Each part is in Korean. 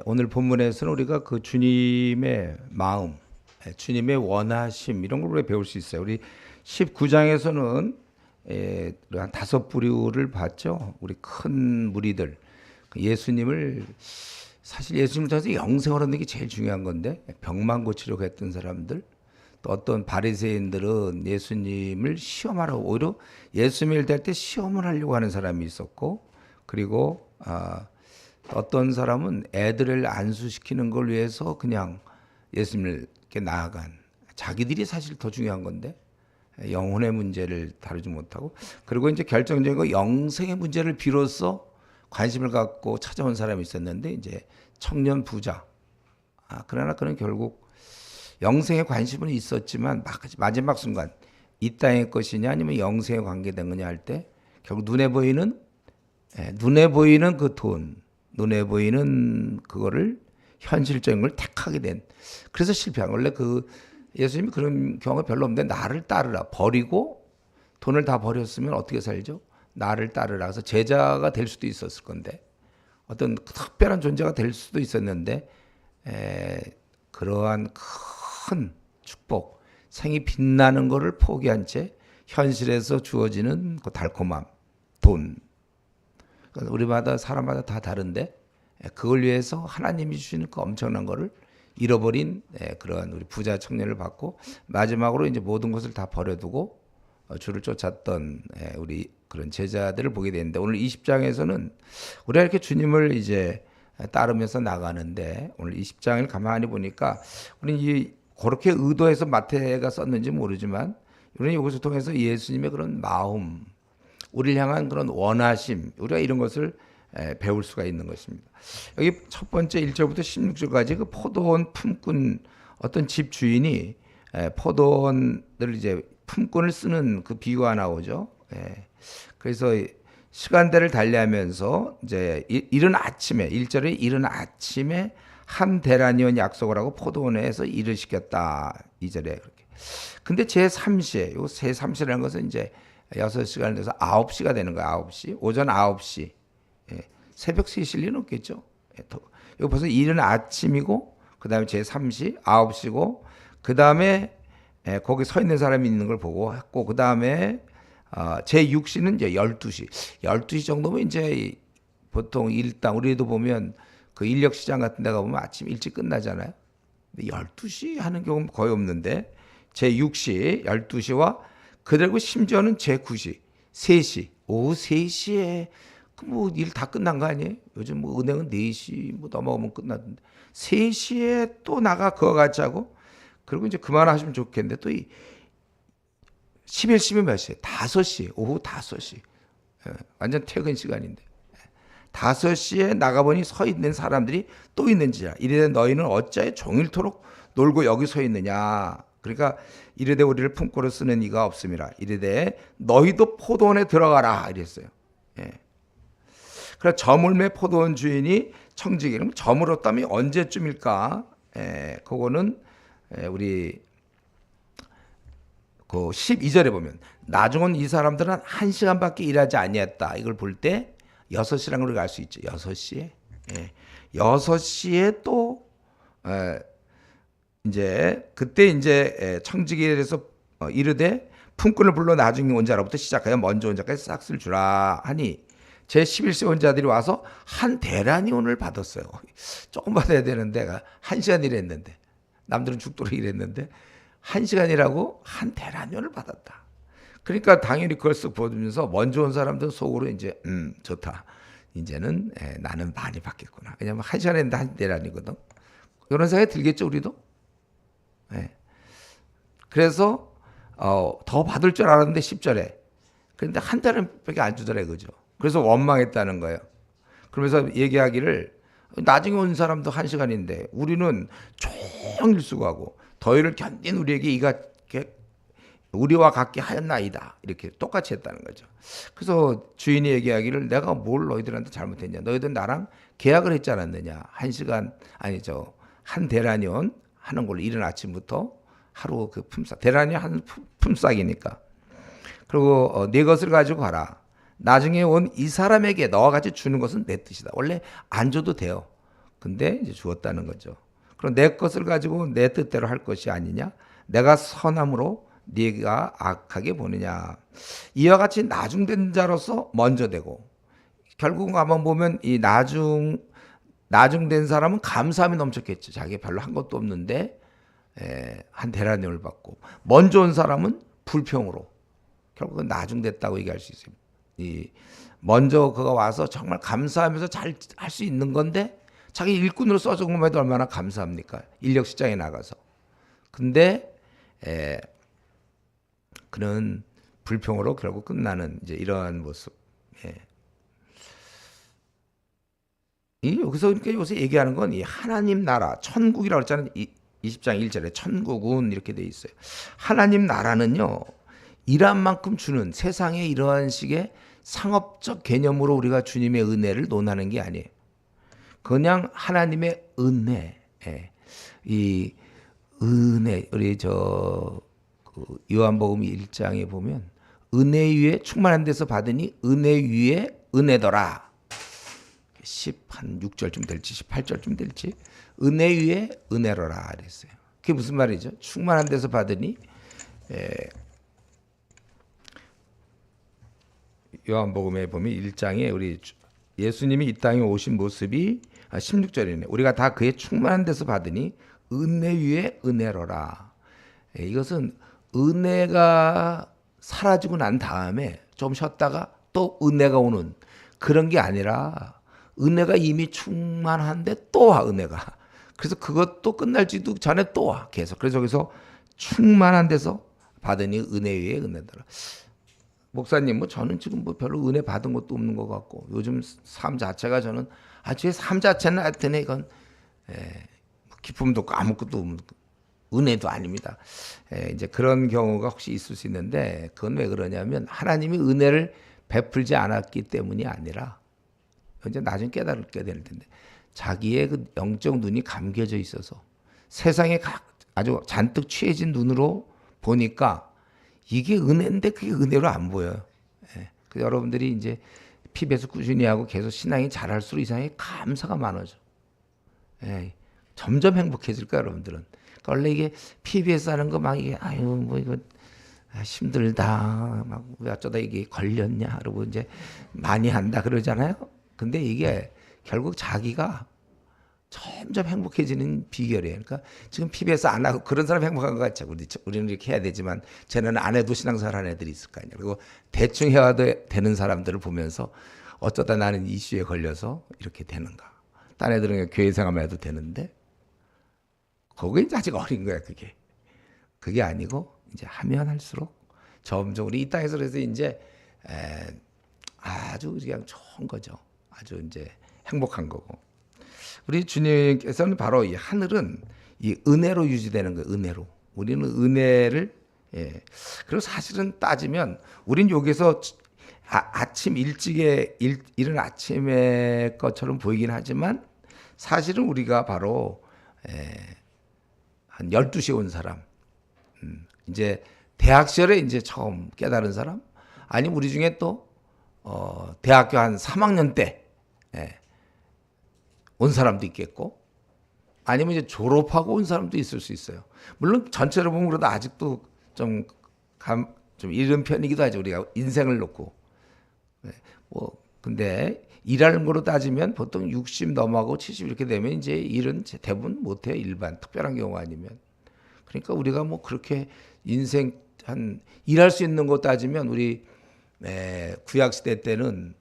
오늘 본문에서는 우리가 그 주님의 마음, 주님의 원하심 이런 걸 우리가 배울 수 있어요. 우리 19장에서는 한 5부류를 봤죠. 우리 큰 무리들, 예수님을 사실 예수님을 통해서 영생을 얻는 게 제일 중요한 건데 병만 고치려고 했던 사람들, 또 어떤 바리새인들은 예수님을 시험하라고 오히려 예수님을 대할 때 시험을 하려고 하는 사람이 있었고, 그리고 어떤 사람은 애들을 안수시키는 걸 위해서 그냥 예수님을 이렇게 나아간, 자기들이 사실 더 중요한 건데 영혼의 문제를 다루지 못하고, 그리고 이제 결정적인 거 영생의 문제를 비로소 관심을 갖고 찾아온 사람이 있었는데 이제 청년 부자. 그러나 그는 결국 영생에 관심은 있었지만 마지막 순간 이 땅의 것이냐 아니면 영생에 관계된 거냐 할 때 결국 눈에 보이는 그 돈, 눈에 보이는 그거를 현실적인 걸 택하게 된, 그래서 실패한. 원래 그 예수님이 그런 경우가 별로 없는데 나를 따르라, 버리고 돈을 다 버렸으면 어떻게 살죠? 나를 따르라. 그래서 제자가 될 수도 있었을 건데, 어떤 특별한 존재가 될 수도 있었는데, 그러한 큰 축복, 생이 빛나는 것을 포기한 채 현실에서 주어지는 그 달콤함, 돈. 우리마다 사람마다 다 다른데 그걸 위해서 하나님이 주시는 그 엄청난 거를 잃어버린 그러한 우리 부자 청년을 받고, 마지막으로 이제 모든 것을 다 버려두고 주를 쫓았던 우리 그런 제자들을 보게 되는데, 오늘 20장에서는 우리가 이렇게 주님을 이제 따르면서 나가는데, 오늘 20장을 가만히 보니까 우리는 그렇게 의도해서 마태가 썼는지 모르지만 우리는 이것을 통해서 예수님의 그런 마음, 우리를 향한 그런 원하심, 우리가 이런 것을 배울 수가 있는 것입니다. 여기 첫 번째 1절부터 16절까지 그 포도원 품꾼, 어떤 집 주인이 포도원을 이제 품꾼을 쓰는 그 비유가 나오죠. 그래서 시간대를 달리하면서 이제 이른 아침에, 1절에 이른 아침에 한 데나니온 약속을 하고 포도원에서 일을 시켰다. 2절에 그렇게. 근데 제3시에, 요 제3시라는 것은 이제 6시간을 돼서 9시가 되는 거예요. 9시. 오전 9시. 새벽 3시일 리는 없겠죠. 이거 벌써 이른 아침이고, 그 다음에 제3시, 9시고, 그 다음에 거기 서 있는 사람이 있는 걸 보고 했고, 그 다음에 제6시는 이제 12시. 12시 정도면 이제 보통 일당, 우리도 보면 그 인력시장 같은 데 가보면 아침 일찍 끝나잖아요. 근데 12시 하는 경우는 거의 없는데, 제6시, 12시와 그리고 심지어는 제9시, 3시, 오후 3시에 뭐 일 다 끝난 거 아니에요? 요즘 뭐 은행은 4시 뭐 넘어가면 끝나던데 3시에 또 나가 그거 같이 하고, 그리고 이제 그만하시면 좋겠는데 또 이 11시면 몇 시에? 5시, 오후 5시. 완전 퇴근 시간인데 5시에 나가보니 서 있는 사람들이 또 있는지라. 이르되 너희는 어찌하여 종일토록 놀고 여기 서 있느냐. 그러니까 이르되 우리를 품고로 쓰는 이가 없음이라. 이르되 너희도 포도원에 들어가라 이랬어요. 그래서 저물매 포도원 주인이 청지기. 그럼 저물었다면 언제쯤일까? 그거는 우리 그 12절에 보면 나중은 이 사람들은 1시간밖에 일하지 아니했다. 이걸 볼 때 6시라는 걸 알 수 있죠. 6시에. 6시에 또 이제 그때 이제 청지기에서 이르되 품꾼을 불러 나중에 온 자로부터 시작하여 먼저 온 자까지 싹쓸 주라 하니 제11세 온 자들이 와서 한 데나니온을 받았어요. 조금 받아야 되는데 1시간 일했는데, 남들은 죽도록 일했는데 1시간이라고 한 데나니온을 받았다. 그러니까 당연히 그걸 쓱 보면서 먼저 온 사람들은 속으로 이제 좋다. 이제는 나는 많이 받겠구나. 왜냐하면 1시간 했는데 한 데나니거든. 이런 생각이 들겠죠, 우리도? 그래서 더 받을 줄 알았는데 10절에. 그런데 한 달밖에 안 주더래, 그죠? 그래서 원망했다는 거예요. 그러면서 얘기하기를 나중에 온 사람도 1시간인데 우리는 종일 수고하고 더위를 견딘 우리에게 이가 우리와 같게 하였나이다. 이렇게 똑같이 했다는 거죠. 그래서 주인이 얘기하기를 내가 뭘 너희들한테 잘못했냐. 너희들 나랑 계약을 했지 않았느냐. 1시간 아니죠. 한 데나니온 하는 걸로 이른 아침부터 하루 그 품삯. 데나니온 한 품삯이니까. 그리고 네 것을 가지고 가라. 나중에 온 이 사람에게 너와 같이 주는 것은 내 뜻이다. 원래 안 줘도 돼요. 근데 이제 주었다는 거죠. 그럼 내 것을 가지고 내 뜻대로 할 것이 아니냐? 내가 선함으로 네가 악하게 보느냐? 이와 같이 나중된 자로서 먼저 되고, 결국 한번 보면 이 나중된 사람은 감사함이 넘쳤겠죠. 자기 별로 한 것도 없는데 한 대라님을 받고, 먼저 온 사람은 불평으로 결국은 나중됐다고 얘기할 수 있어요. 이 먼저 그가 와서 정말 감사하면서 잘 할 수 있는 건데 자기 일꾼으로 써준 것만 해도 얼마나 감사합니까? 인력 시장에 나가서. 근데 그는 불평으로 결국 끝나는 이제 이러한 모습. 여기서 그러니까 요새 얘기하는 건 이 하나님 나라, 천국이라고 했잖아요. 20장 1절에 천국은 이렇게 돼 있어요. 하나님 나라는요, 일한 만큼 주는 세상의 이러한 식의 상업적 개념으로 우리가 주님의 은혜를 논하는 게 아니에요. 그냥 하나님의 은혜. 이 은혜, 우리 요한복음 1장에 보면 은혜 위에 충만한 데서 받으니 은혜 위에 은혜더라. 16절쯤 될지 18절쯤 될지 은혜 위에 은혜로라 그랬어요. 그게 무슨 말이죠? 충만한 데서 받으니 요한복음에 보면 1장에 우리 예수님이 이 땅에 오신 모습이 16절이네. 우리가 다 그의 충만한 데서 받으니 은혜 위에 은혜로라. 이것은 은혜가 사라지고 난 다음에 좀 쉬었다가 또 은혜가 오는 그런 게 아니라 은혜가 이미 충만한데 또 와, 은혜가. 그래서 그것도 끝날지도 전에 또 와, 계속. 그래서 여기서 충만한 데서 받으니 은혜 위에 은혜더라. 목사님, 저는 지금 별로 은혜 받은 것도 없는 것 같고, 요즘 삶 자체가 저는, 제 삶 자체는 하여튼 이건, 기쁨도 없고 아무것도 없는, 은혜도 아닙니다. 이제 그런 경우가 혹시 있을 수 있는데, 그건 왜 그러냐면, 하나님이 은혜를 베풀지 않았기 때문이 아니라, 이제 나중에 깨달게 될 텐데, 자기의 그 영적 눈이 감겨져 있어서, 세상에 아주 잔뜩 취해진 눈으로 보니까, 이게 은혜인데 그게 은혜로 안 보여요. 그래서 여러분들이 이제 PBS 꾸준히 하고 계속 신앙이 잘할수록 이상하게 감사가 많아져. 점점 행복해질 거야, 여러분들은. 그러니까 원래 이게 PBS 하는 거 막 이게 이거 힘들다, 막 왜 어쩌다 이게 걸렸냐, 그러고 이제 많이 한다 그러잖아요. 근데 이게 결국 자기가 점점 행복해지는 비결이에요. 그러니까 지금 PBS 안 하고 그런 사람 행복한 것 같죠. 우리는 이렇게 해야 되지만 쟤는 안 해도 신앙생활 하는 애들이 있을 거 아니에요. 그리고 대충 해와도 되는 사람들을 보면서 어쩌다 나는 이슈에 걸려서 이렇게 되는가. 딴 애들은 교회 생활만 해도 되는데 거기에 이제 아직 어린 거야, 그게. 그게 아니고 이제 하면 할수록 점점 우리 이 땅에서 그래서 이제 아주 그냥 좋은 거죠. 아주 이제 행복한 거고. 우리 주님께서는 바로 이 하늘은 이 은혜로 유지되는 거예요. 은혜로. 우리는 은혜를 그리고 사실은 따지면 우린 여기서 아침 일찍에 이른 아침의 것처럼 보이긴 하지만 사실은 우리가 바로 한 12시에 온 사람. 이제 대학 시절에 이제 처음 깨달은 사람, 아니면 우리 중에 또 대학교 한 3학년 때 온 사람도 있겠고, 아니면 이제 졸업하고 온 사람도 있을 수 있어요. 물론 전체로 보면 그래도 아직도 좀 이른 편이기도 하죠. 우리가 인생을 놓고. 근데 일하는 거로 따지면 보통 60 넘어가고 70 이렇게 되면 이제 일은 대부분 못해요. 일반 특별한 경우 아니면. 그러니까 우리가 그렇게 인생 일할 수 있는 거 따지면 우리 구약 시대 때는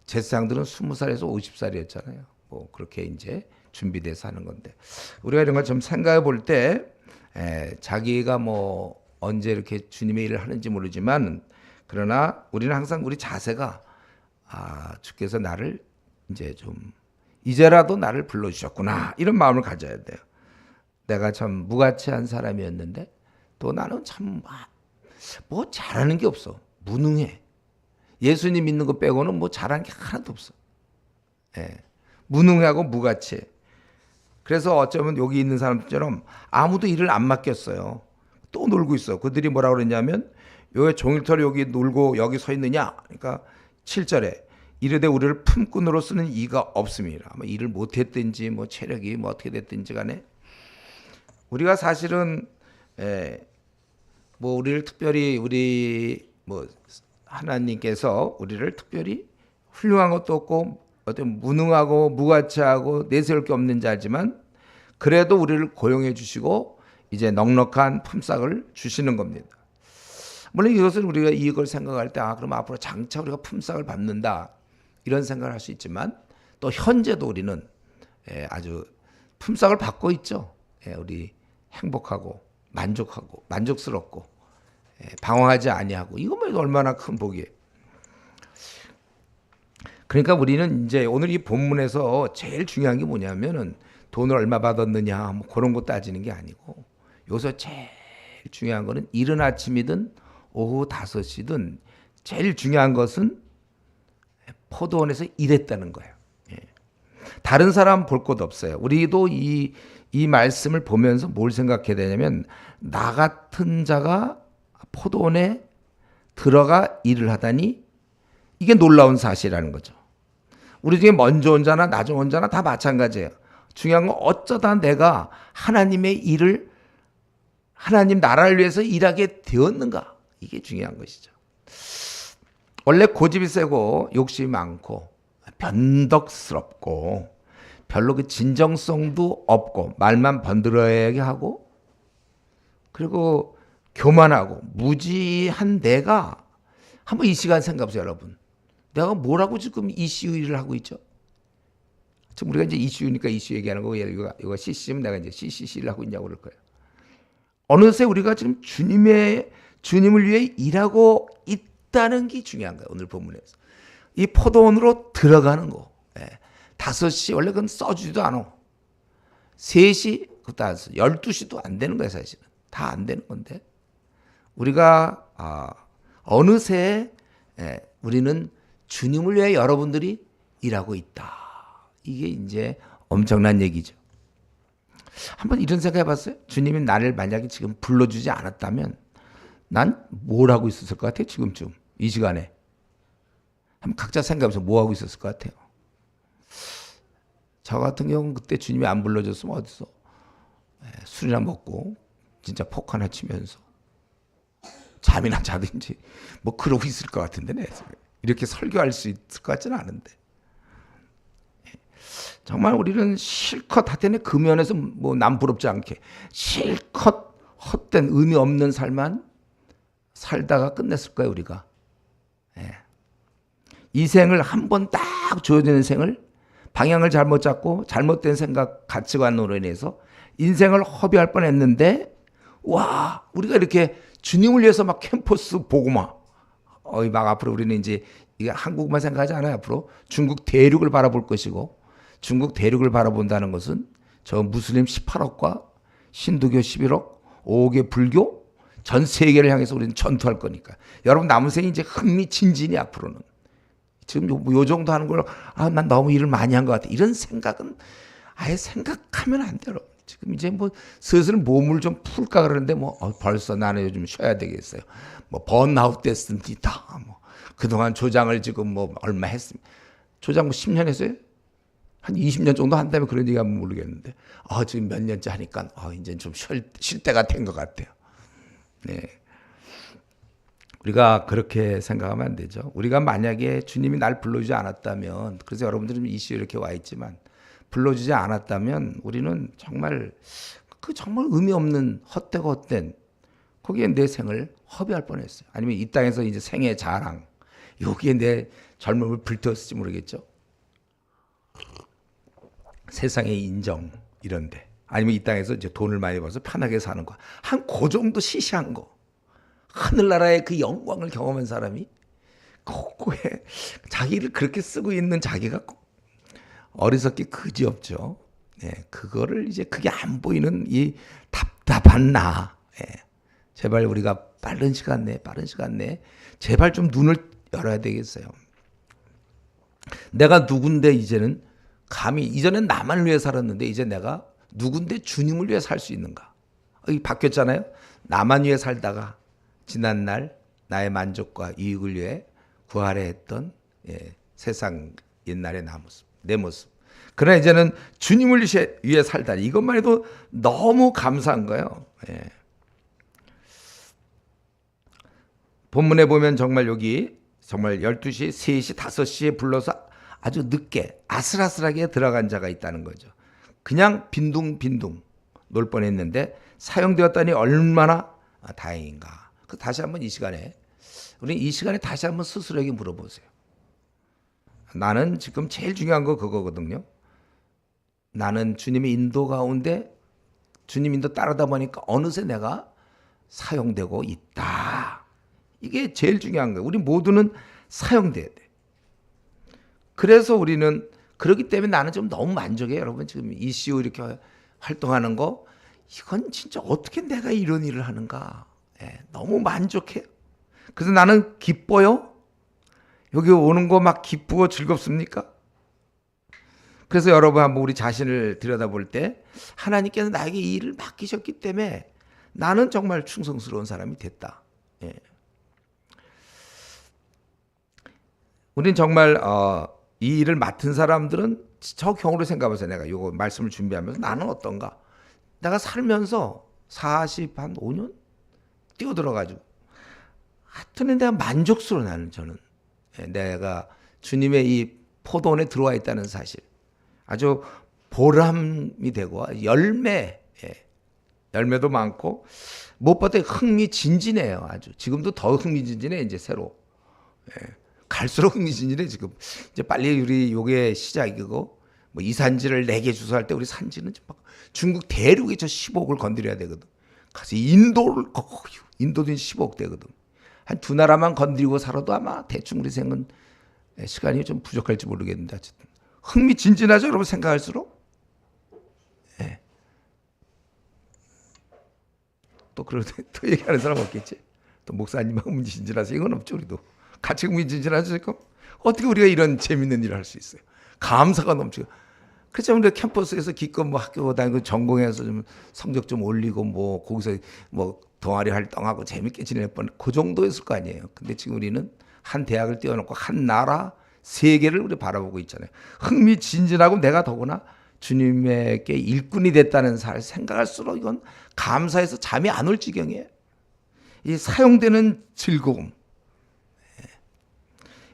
제사장들은 20살에서 50살이었잖아요. 그렇게 이제 준비돼서 하는 건데, 우리가 이런 걸 좀 생각해 볼 때 자기가 언제 이렇게 주님의 일을 하는지 모르지만, 그러나 우리는 항상 우리 자세가 주께서 나를 이제 좀 이제라도 나를 불러주셨구나, 이런 마음을 가져야 돼요. 내가 참 무가치한 사람이었는데 또 나는 참 잘하는 게 없어. 무능해. 예수님 믿는 거 빼고는 잘하는 게 하나도 없어. 무능하고 무가치해. 그래서 어쩌면 여기 있는 사람들처럼 아무도 일을 안 맡겼어요. 또 놀고 있어. 그들이 뭐라고 그랬냐면, 왜 종일토록 여기 놀고 여기 서 있느냐? 그러니까 7절에 이르되 우리를 품꾼으로 쓰는 이가 없음이라. 뭐 일을 못했든지 뭐 체력이 뭐 어떻게 됐든지 간에 우리가 사실은 뭐 우리를 특별히 우리 뭐 하나님께서 우리를 특별히 훌륭한 것도 없고 어떤 무능하고 무가치하고 내세울 게 없는 자지만 그래도 우리를 고용해 주시고 이제 넉넉한 품삯을 주시는 겁니다. 물론 이것을 우리가 이걸 생각할 때 그럼 앞으로 장차 우리가 품삯을 받는다 이런 생각을 할 수 있지만 또 현재도 우리는 아주 품삯을 받고 있죠. 우리 행복하고 만족하고 만족스럽고 방황하지 아니하고 이것만 얼마나 큰 복이에요. 그러니까 우리는 이제 오늘 이 본문에서 제일 중요한 게 뭐냐면은 돈을 얼마 받았느냐 뭐 그런 거 따지는 게 아니고 여기서 제일 중요한 거는 이른 아침이든 오후 5시든 제일 중요한 것은 포도원에서 일했다는 거예요. 다른 사람 볼 것 없어요. 우리도 이 말씀을 보면서 뭘 생각해야 되냐면 나 같은 자가 포도원에 들어가 일을 하다니 이게 놀라운 사실이라는 거죠. 우리 중에 먼저 온 자나 나중 온 자나 다 마찬가지예요. 중요한 건 어쩌다 내가 하나님의 일을 하나님 나라를 위해서 일하게 되었는가. 이게 중요한 것이죠. 원래 고집이 세고 욕심이 많고 변덕스럽고 별로 그 진정성도 없고 말만 번들어야게 하고 그리고 교만하고 무지한 내가 한번 이 시간 생각해보세요, 여러분. 내가 뭐라고 지금 이슈 일을 하고 있죠? 지금 우리가 이제 이슈니까 이슈 얘기하는 거고 이거 CC면 내가 이제 CCC를 하고 있냐고 그럴 거예요. 어느새 우리가 지금 주님을 위해 일하고 있다는 게 중요한 거예요. 오늘 본문에서. 이 포도원으로 들어가는 거. 5시 원래 그건 써주지도 않아. 3시 그것도 안 써. 12시도 안 되는 거예요, 사실은. 다 안 되는 건데. 우리가 어느새 우리는 주님을 위해 여러분들이 일하고 있다. 이게 이제 엄청난 얘기죠. 한번 이런 생각 해봤어요? 주님이 나를 만약에 지금 불러주지 않았다면 난 뭘 하고 있었을 것 같아요? 지금쯤 이 시간에. 한번 각자 생각해보세요. 뭐 하고 있었을 것 같아요? 저 같은 경우는 그때 주님이 안 불러줬으면 어디서 술이나 먹고 진짜 폭 하나 치면서 잠이나 자든지 뭐 그러고 있을 것 같은데 이렇게 설교할 수 있을 것 같지는 않은데 정말 우리는 실컷 하여튼 그 면에서 뭐 남 부럽지 않게 실컷 헛된 의미 없는 삶만 살다가 끝냈을 거예요 우리가. 이 생을 한 번 딱 줘야 되는 생을 방향을 잘못 잡고 잘못된 생각 가치관으로 인해서 인생을 허비할 뻔했는데 와 우리가 이렇게 주님을 위해서 막 캠퍼스 보고 막 앞으로 우리는 이제 이게 한국만 생각하지 않아요. 앞으로 중국 대륙을 바라볼 것이고 중국 대륙을 바라본다는 것은 저 무슬림 18억과 힌두교 11억 5억의 불교 전 세계를 향해서 우리는 전투할 거니까 여러분 남은 생이 이제 흥미진진이 앞으로는 지금 요 정도 하는 걸 난 너무 일을 많이 한 것 같아 이런 생각은 아예 생각하면 안 돼요. 지금 이제 뭐 슬슬 몸을 좀 풀까 그러는데 뭐 벌써 나는 요즘 쉬어야 되겠어요. 뭐 번아웃 됐습니다. 뭐 그동안 조장을 지금 뭐 얼마 했습니다. 조장 뭐 10년 했어요? 한 20년 정도 한다면 그런 얘기 하면 모르겠는데 지금 몇 년째 하니까 이제 좀 쉴 때가 된 것 같아요. 네. 우리가 그렇게 생각하면 안 되죠. 우리가 만약에 주님이 날 불러주지 않았다면 그래서 여러분들은 이슈에 이렇게 와 있지만 불러주지 않았다면 우리는 정말 정말 의미 없는 헛되고 헛된 거기에 내 생을 허비할 뻔했어요. 아니면 이 땅에서 이제 생의 자랑 여기에 내 젊음을 불태웠을지 모르겠죠. 세상의 인정 이런데 아니면 이 땅에서 이제 돈을 많이 벌어서 편하게 사는 거 한 그 정도 시시한 거 하늘나라의 그 영광을 경험한 사람이 그거에 자기를 그렇게 쓰고 있는 자기가 어리석기 그지없죠. 그거를 이제 그게 안 보이는 이 답답한 나. 제발 우리가 빠른 시간 내에 제발 좀 눈을 열어야 되겠어요. 내가 누군데 이제는 감히 이전엔 나만을 위해 살았는데 이제 내가 누군데 주님을 위해 살 수 있는가? 바뀌었잖아요. 나만 위해 살다가 지난날 나의 만족과 이익을 위해 구하려 했던 세상 옛날의 나 모습, 내 모습. 그러나 이제는 주님을 위해 살다니 이것만 해도 너무 감사한 거예요. 예. 본문에 보면 정말 여기 정말 12시, 3시, 5시에 불러서 아주 늦게 아슬아슬하게 들어간 자가 있다는 거죠. 그냥 빈둥빈둥 놀 뻔했는데 사용되었다니 얼마나 다행인가. 다시 한번 이 시간에 우리 이 시간에 다시 한번 스스로에게 물어보세요. 나는 지금 제일 중요한 거 그거거든요. 나는 주님의 인도 가운데 주님 인도 따르다 보니까 어느새 내가 사용되고 있다. 이게 제일 중요한 거예요. 우리 모두는 사용돼야 돼. 그래서 우리는 그렇기 때문에 나는 좀 너무 만족해요. 여러분 지금 ECO 이렇게 활동하는 거 이건 진짜 어떻게 내가 이런 일을 하는가. 예, 너무 만족해요. 그래서 나는 기뻐요. 여기 오는 거 막 기쁘고 즐겁습니까? 그래서 여러분 한번 우리 자신을 들여다볼 때 하나님께서 나에게 이 일을 맡기셨기 때문에 나는 정말 충성스러운 사람이 됐다. 예. 우린 정말 이 일을 맡은 사람들은 저 경우로 생각해보세요. 내가 이거 말씀을 준비하면서 나는 어떤가? 내가 살면서 40한 5년 뛰어들어가지고 하여튼 내가 만족스러워 나는 저는. 내가 주님의 이 포도원에 들어와 있다는 사실. 아주 보람이 되고 열매도 많고 무엇보다 흥미진진해요. 아주 지금도 더 흥미진진해 이제 새로. 갈수록 흥미진진해 지금. 이제 빨리 우리 요게 시작이고 뭐 이산지를 4개 주소할 때 우리 산지는 막 중국 대륙에 저 10억을 건드려야 되거든. 가서 인도도 10억 되거든. 한 두 나라만 건드리고 살아도 아마 대충 우리 생은 시간이 좀 부족할지 모르겠는데 어쨌든 흥미진진하죠 여러분 생각할수록. 예. 또 얘기하는 사람 없겠지. 또 목사님하고 흥미진진하세요. 이건 없죠. 우리도 같이 흥미진진하죠. 어떻게 우리가 이런 재밌는 일을 할 수 있어요. 감사가 넘치고. 그렇죠. 우리 캠퍼스에서 기껏 뭐 학교 다니고 전공해서 좀 성적 좀 올리고 뭐 거기서 뭐 동아리 활동하고 재밌게 지낼 뻔 그 정도였을 거 아니에요. 근데 지금 우리는 한 대학을 띄워놓고 한 나라 세계를 우리 바라보고 있잖아요. 흥미진진하고 내가 더구나 주님에게 일꾼이 됐다는 사실 생각할수록 이건 감사해서 잠이 안 올 지경이에요. 이 사용되는 즐거움,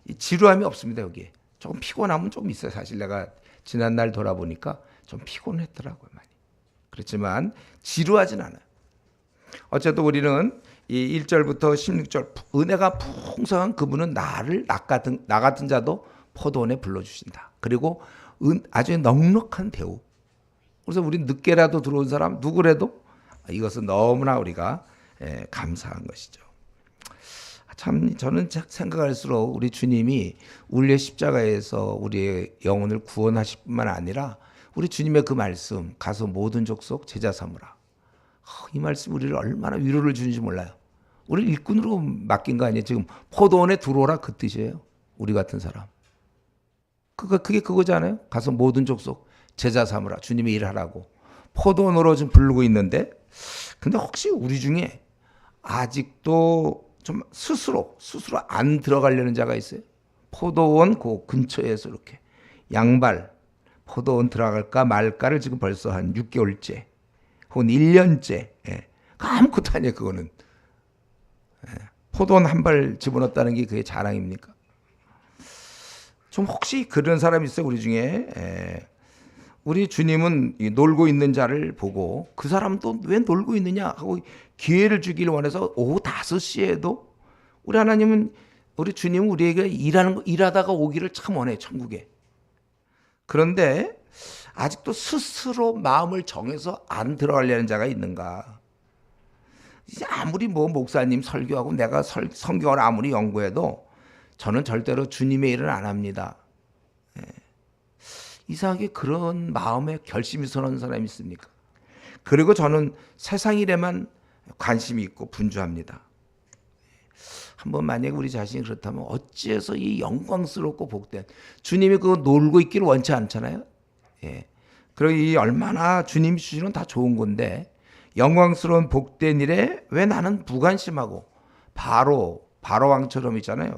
이 지루함이 없습니다. 여기에 조금 피곤함은 좀 있어요. 사실 내가 지난날 돌아보니까 좀 피곤했더라고요 많이. 그렇지만 지루하진 않아요. 어쨌든 우리는 이 1절부터 16절 은혜가 풍성한 그분은 나 같은 자도 포도원에 불러주신다. 그리고 아주 넉넉한 대우. 그래서 우리 늦게라도 들어온 사람 누구라도 이것은 너무나 우리가 감사한 것이죠. 참 저는 생각할수록 우리 주님이 우리의 십자가에서 우리의 영혼을 구원하실 뿐만 아니라 우리 주님의 그 말씀 가서 모든 족속 제자 삼으라. 이 말씀 우리를 얼마나 위로를 주는지 몰라요. 우리 일꾼으로 맡긴 거 아니에요. 지금 포도원에 들어오라 그 뜻이에요. 우리 같은 사람. 그게 그거잖아요. 가서 모든 족속 제자 삼으라. 주님의 일을 하라고. 포도원으로 좀 부르고 있는데 근데 혹시 우리 중에 아직도 좀 스스로 안 들어가려는 자가 있어요? 포도원 그 근처에서 이렇게 양발 포도원 들어갈까 말까를 지금 벌써 한 6개월째 혹은 1년째 아무것도 아니에요. 그거는 포도원 한 발 집어넣었다는 게 그게 자랑입니까? 좀 혹시 그런 사람이 있어요? 우리 중에 우리 주님은 놀고 있는 자를 보고 그 사람도 왜 놀고 있느냐 하고 기회를 주기를 원해서 오후 5시에도 우리 하나님은 우리 주님은 우리에게 일하다가 오기를 참 원해요. 천국에. 그런데 아직도 스스로 마음을 정해서 안 들어가려는 자가 있는가? 아무리 뭐 목사님 설교하고 내가 성경을 아무리 연구해도 저는 절대로 주님의 일은 안 합니다. 이상하게 그런 마음에 결심이 서는 사람이 있습니까? 그리고 저는 세상 일에만 관심이 있고 분주합니다. 한번 만약에 우리 자신이 그렇다면 어찌해서 이 영광스럽고 복된 주님이 그거 놀고 있기를 원치 않잖아요. 그리고 이 얼마나 주님이 주시는 다 좋은 건데 영광스러운 복된 일에 왜 나는 무관심하고 바로 왕처럼 있잖아요.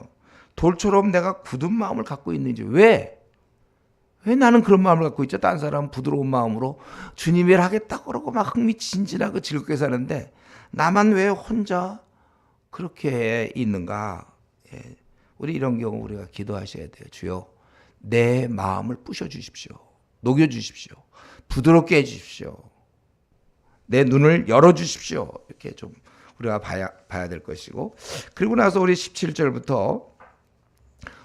돌처럼 내가 굳은 마음을 갖고 있는지. 왜 나는 그런 마음을 갖고 있죠? 딴 사람은 부드러운 마음으로 주님 일 하겠다고 그러고 막 흥미진진하고 즐겁게 사는데 나만 왜 혼자 그렇게 있는가? 예. 우리 이런 경우 우리가 기도하셔야 돼요. 주여, 내 마음을 부셔주십시오. 녹여주십시오. 부드럽게 해주십시오. 내 눈을 열어주십시오. 이렇게 좀 우리가 봐야 될 것이고, 그리고 나서 우리 17절부터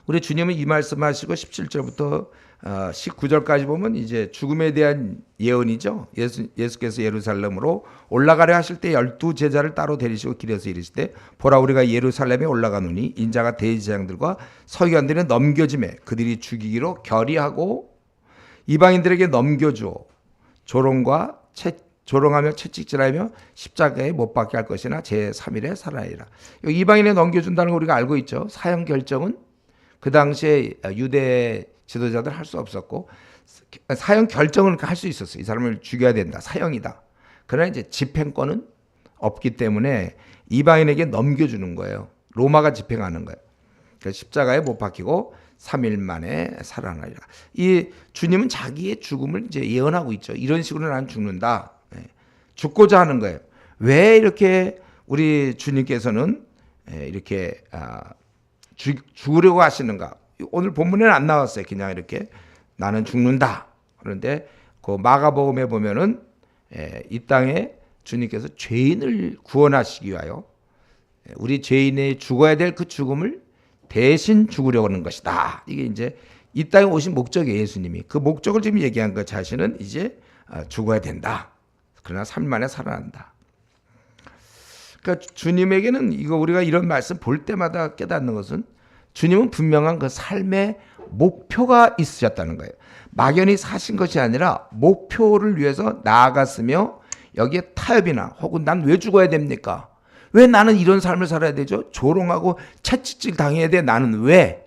우리 주님은 이 말씀하시고 17절부터 19절까지 보면 이제 죽음에 대한 예언이죠. 예수께서 예루살렘으로 올라가려 하실 때 12제자를 따로 데리시고 길에서 이르시되 보라 우리가 예루살렘에 올라가노니 인자가 대제사장들과 서기관들에 넘겨짐에 그들이 죽이기로 결의하고 이방인들에게 넘겨주어 조롱하며 채찍질하며 십자가에 못 박게 할 것이나 제3일에 살아나리라. 이방인에 넘겨준다는 거 우리가 알고 있죠. 사형 결정은 그 당시에 유대 지도자들 할 수 없었고 사형 결정은 할 수 있었어요. 이 사람을 죽여야 된다. 사형이다. 그러나 이제 집행권은 없기 때문에 이방인에게 넘겨주는 거예요. 로마가 집행하는 거예요. 그러니까 십자가에 못 박히고 3일 만에 살아나리라. 이 주님은 자기의 죽음을 이제 예언하고 있죠. 이런 식으로 나는 죽는다. 죽고자 하는 거예요. 왜 이렇게 우리 주님께서는 이렇게 죽으려고 하시는가? 오늘 본문에는 안 나왔어요. 그냥 이렇게 나는 죽는다. 그런데 그 마가복음에 보면은 이 땅에 주님께서 죄인을 구원하시기 위하여 우리 죄인이 죽어야 될 그 죽음을 대신 죽으려고 하는 것이다. 이게 이제 이 땅에 오신 목적이에요. 예수님이 그 목적을 지금 얘기한 것 자신은 이제 죽어야 된다. 그러나 3일 만에 살아난다. 그러니까 주님에게는 이거 우리가 이런 말씀 볼 때마다 깨닫는 것은 주님은 분명한 그 삶의 목표가 있으셨다는 거예요. 막연히 사신 것이 아니라 목표를 위해서 나아갔으며 여기에 타협이나 혹은 난 왜 죽어야 됩니까? 왜 나는 이런 삶을 살아야 되죠? 조롱하고 채찍질 당해야 돼. 나는 왜?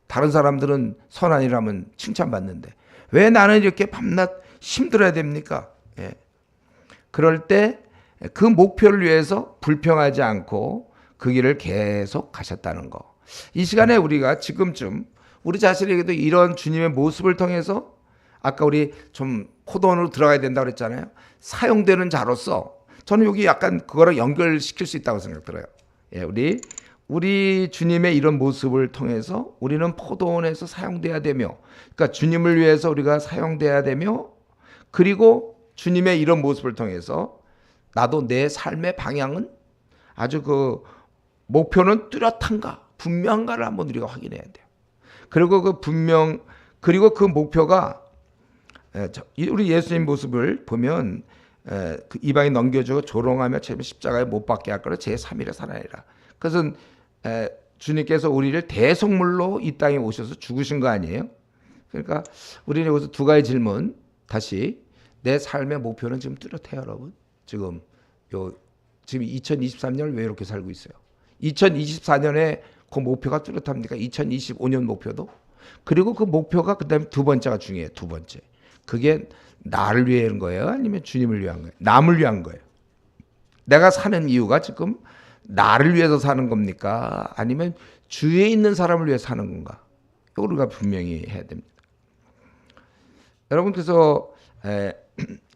다른 사람들은 선한 일하면 칭찬받는데 왜 나는 이렇게 밤낮 힘들어야 됩니까? 예. 그럴 때 그 목표를 위해서 불평하지 않고 그 길을 계속 가셨다는 거. 이 시간에 우리가 지금쯤 우리 자신에게도 이런 주님의 모습을 통해서 아까 우리 좀 포도원으로 들어가야 된다고 그랬잖아요. 사용되는 자로서 저는 여기 약간 그거랑 연결시킬 수 있다고 생각 들어요. 예, 우리 주님의 이런 모습을 통해서 우리는 포도원에서 사용돼야 되며, 그러니까 주님을 위해서 우리가 사용돼야 되며, 그리고 주님의 이런 모습을 통해서 나도 내 삶의 방향은 아주 그 목표는 뚜렷한가, 분명한가를 한번 우리가 확인해야 돼요. 그리고 그리고 그 목표가 우리 예수님 모습을 보면 그 이방인 넘겨주고 조롱하며 십자가에 못 박게 할 거라 제3일에 살아내라. 그것은 주님께서 우리를 대속물로 이 땅에 오셔서 죽으신 거 아니에요? 그러니까 우리는 여기서 두 가지 질문 다시 내 삶의 목표는 지금 뚜렷해요, 여러분. 지금 2023년을 왜 이렇게 살고 있어요? 2024년에 그 목표가 뚜렷합니까? 2025년 목표도? 그리고 그 목표가 그다음에 두 번째가 중요해요. 두 번째. 그게 나를 위한 거예요? 아니면 주님을 위한 거예요? 남을 위한 거예요? 내가 사는 이유가 지금 나를 위해서 사는 겁니까? 아니면 주위에 있는 사람을 위해 사는 건가? 이걸 우리가 분명히 해야 됩니다. 여러분, 그래서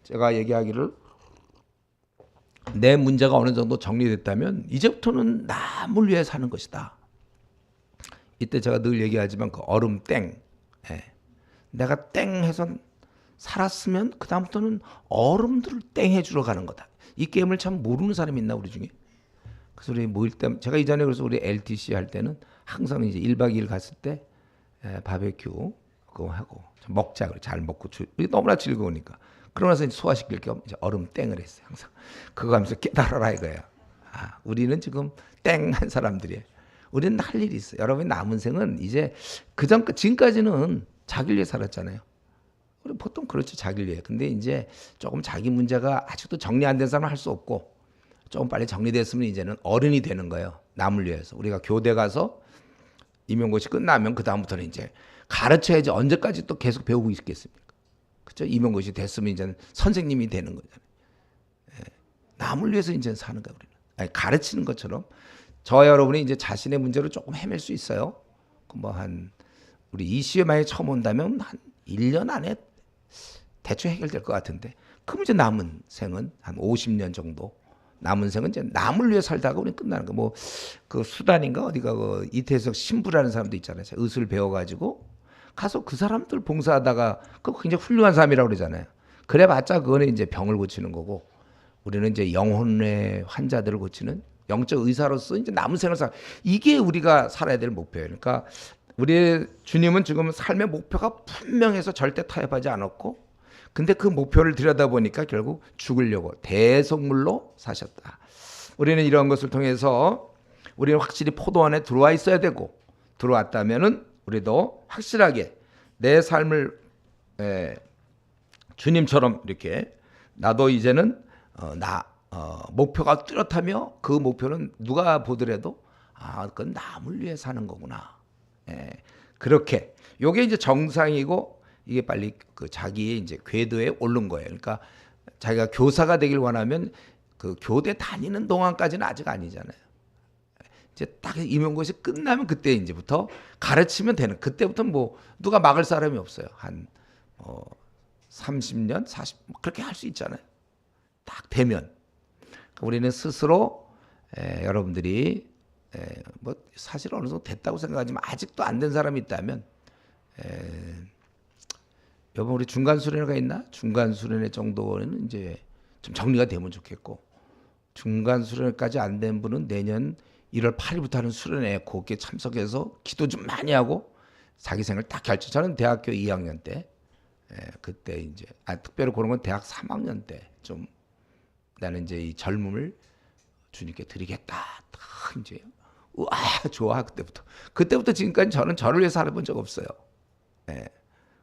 제가 얘기하기를 내 문제가 어느 정도 정리됐다면 이제부터는 남을 위해 사는 것이다. 이때 제가 늘 얘기하지만 그 얼음 땡. 내가 땡 해서 살았으면 그 다음부터는 얼음들을 땡 해주러 가는 거다. 이 게임을 참 모르는 사람이 있나 우리 중에? 그래서 우리 모일 때 제가 이전에 그래서 우리 LTC 할 때는 항상 이제 1박 2일 갔을 때 바베큐 그거 하고 먹자 그래 잘 먹고 너무나 즐거우니까 그러고 나서 이제 소화시킬 겸 이제 얼음 땡을 했어요. 항상 그거 하면서 깨달아라 이거예요. 우리는 지금 땡한 사람들이에요. 우리는 할 일이 있어요. 여러분의 남은 생은 이제 지금까지는 자기를 위해 살았잖아요. 우리 보통 그렇죠. 자기를 위해. 근데 이제 조금 자기 문제가 아직도 정리 안 된 사람은 할 수 없고 조금 빨리 정리됐으면 이제는 어른이 되는 거예요. 남을 위해서. 우리가 교대 가서 임용고시 끝나면 그 다음부터는 이제 가르쳐야지 언제까지 또 계속 배우고 있겠습니까? 그렇죠? 임용고시 됐으면 이제는 선생님이 되는 거잖아요. 남을 위해서 이제 사는 거예요. 우리는. 가르치는 것처럼 저와 여러분이 이제 자신의 문제로 조금 헤맬 수 있어요. 뭐 한 우리 이슈에 만약에 처음 온다면 한 1년 안에 대충 해결될 것 같은데, 그럼 이제 남은 생은 한 50년 정도, 남은 생은 이제 남을 위해 살다가 우리 끝나는 거. 뭐 그 수단인가 어디가 그 이태석 신부라는 사람도 있잖아요. 의술 배워가지고 가서 그 사람들 봉사하다가 그 굉장히 훌륭한 사람이라고 그러잖아요. 그래봤자 그거는 이제 병을 고치는 거고, 우리는 이제 영혼의 환자들을 고치는 영적 의사로서 이제 남은 생을 살, 이게 우리가 살아야 될 목표예요. 그러니까 우리 주님은 지금 삶의 목표가 분명해서 절대 타협하지 않았고, 근데 그 목표를 들여다보니까 결국 죽으려고 대속물로 사셨다. 우리는 이런 것을 통해서 우리는 확실히 포도원에 들어와 있어야 되고, 들어왔다면은 우리도 확실하게 내 삶을 주님처럼 이렇게 나도 이제는 목표가 뚜렷하며, 그 목표는 누가 보더라도 그건 남을 위해 사는 거구나. 그렇게 요게 이제 정상이고, 이게 빨리 그 자기의 이제 궤도에 오른 거예요. 그러니까 자기가 교사가 되길 원하면 그 교대 다니는 동안까지는 아직 아니잖아요. 이제 딱 임용고시 끝나면 그때 이제부터 가르치면 되는, 그때부터 뭐 누가 막을 사람이 없어요. 한 30년, 40 그렇게 할 수 있잖아요. 딱 되면. 우리는 스스로 여러분들이 뭐 사실 어느 정도 됐다고 생각하지만 아직도 안 된 사람이 있다면, 여러분 우리 중간 수련회가 있나? 중간 수련회 정도는 이제 좀 정리가 되면 좋겠고, 중간 수련회까지 안 된 분은 내년 1월 8일부터 하는 수련회에 곱게 참석해서 기도 좀 많이 하고 자기 생을 딱 결정. 저는 대학교 2학년 때, 그때 이제 특별히 그런 건 대학 3학년 때 좀 나는 이제 이 젊음을 주님께 드리겠다. 딱 이제 우와 좋아. 그때부터 지금까지 저는 저를 위해 살아본 적 없어요.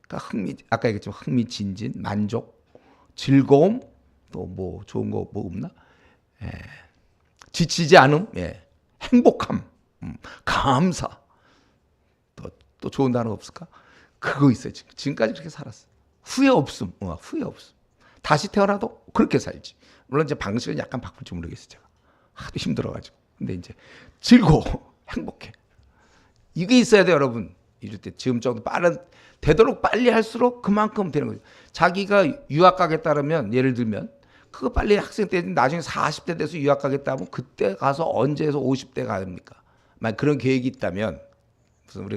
그러니까 아까 얘기했지만 흥미진진, 만족, 즐거움, 또 뭐 좋은 거 뭐 없나? 지치지 않음, 행복함, 감사. 또 좋은 단어 없을까? 그거 있어요. 지금까지 그렇게 살았어. 후회 없음, 후회 없음. 다시 태어나도 그렇게 살지. 물론 이제 방식은 약간 바꿀지 모르겠어요. 제가 하도 힘들어가지고. 근데 이제 즐거워, 행복해. 이게 있어야 돼요, 여러분. 이럴 때 지금 정도 되도록 빨리 할수록 그만큼 되는 거죠. 자기가 유학 가겠다면, 예를 들면 그거 빨리 학생 때 나중에 40대 돼서 유학 가겠다 하면 그때 가서 언제에서 50대 가입니까? 만약 그런 계획이 있다면, 무슨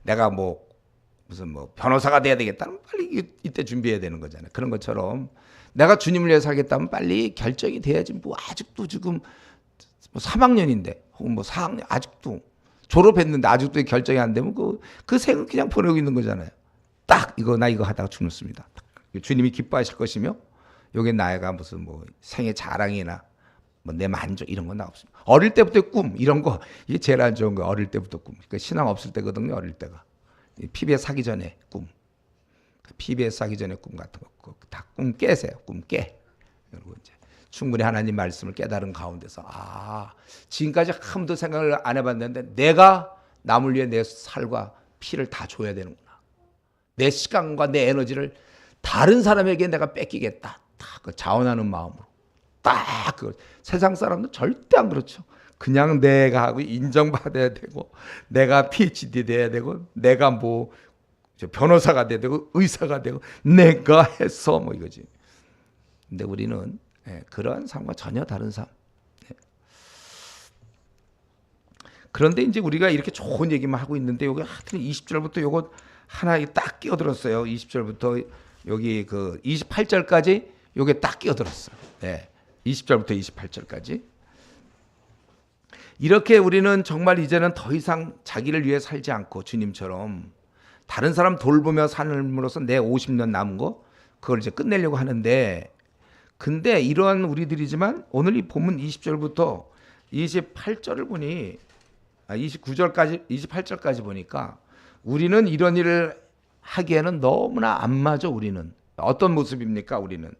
내가 무슨 변호사가 돼야 되겠다면 빨리 이때 준비해야 되는 거잖아요. 그런 것처럼 내가 주님을 위해 살겠다면 빨리 결정이 돼야지. 뭐 아직도 지금 3학년인데 혹은 4학년 아직도 졸업했는데 아직도 결정이 안 되면 그 생을 그냥 보내고 있는 거잖아요. 딱 나 이거 하다가 죽습니다. 주님이 기뻐하실 것이며, 요게 나이가 무슨 생애 자랑이나 내 만족 이런 건 나 없습니다. 어릴 때부터 꿈 이런 거, 이게 제일 안 좋은 거예요. 어릴 때부터 꿈. 그러니까 신앙 없을 때거든요. 어릴 때가. PBS 하기 전에 꿈. PBS 하기 전에 꿈 같은 거 다 꿈 깨세요. 꿈 깨. 그리고 이제 충분히 하나님 말씀을 깨달은 가운데서 지금까지 한 번도 생각을 안 해봤는데 내가 남을 위해 내 살과 피를 다 줘야 되는구나. 내 시간과 내 에너지를 다른 사람에게 내가 뺏기겠다. 딱 그 자원하는 마음으로. 딱 세상 사람들 절대 안 그렇죠. 그냥 내가 하고 인정받아야 되고, 내가 PhD 돼야 되고, 내가 변호사가 돼야 되고, 의사가 되고, 내가 해서 이거지. 근데 우리는 그러한 삶과 전혀 다른 삶. 그런데 이제 우리가 이렇게 좋은 얘기만 하고 있는데, 여기 하여튼 20절부터 요거 하나 딱 끼어들었어요. 20절부터 여기 그 28절까지 요게 딱 끼어들었어요. 20절부터 28절까지. 이렇게 우리는 정말 이제는 더 이상 자기를 위해 살지 않고 주님처럼 다른 사람 돌보며 삶으로써 내 50년 남은 거 그걸 이제 끝내려고 하는데, 근데 이러한 우리들이지만 오늘 이 본문 20절부터 28절을 보니 29절까지 28절까지 보니까 우리는 이런 일을 하기에는 너무나 안 맞아. 우리는 어떤 모습입니까? 우리는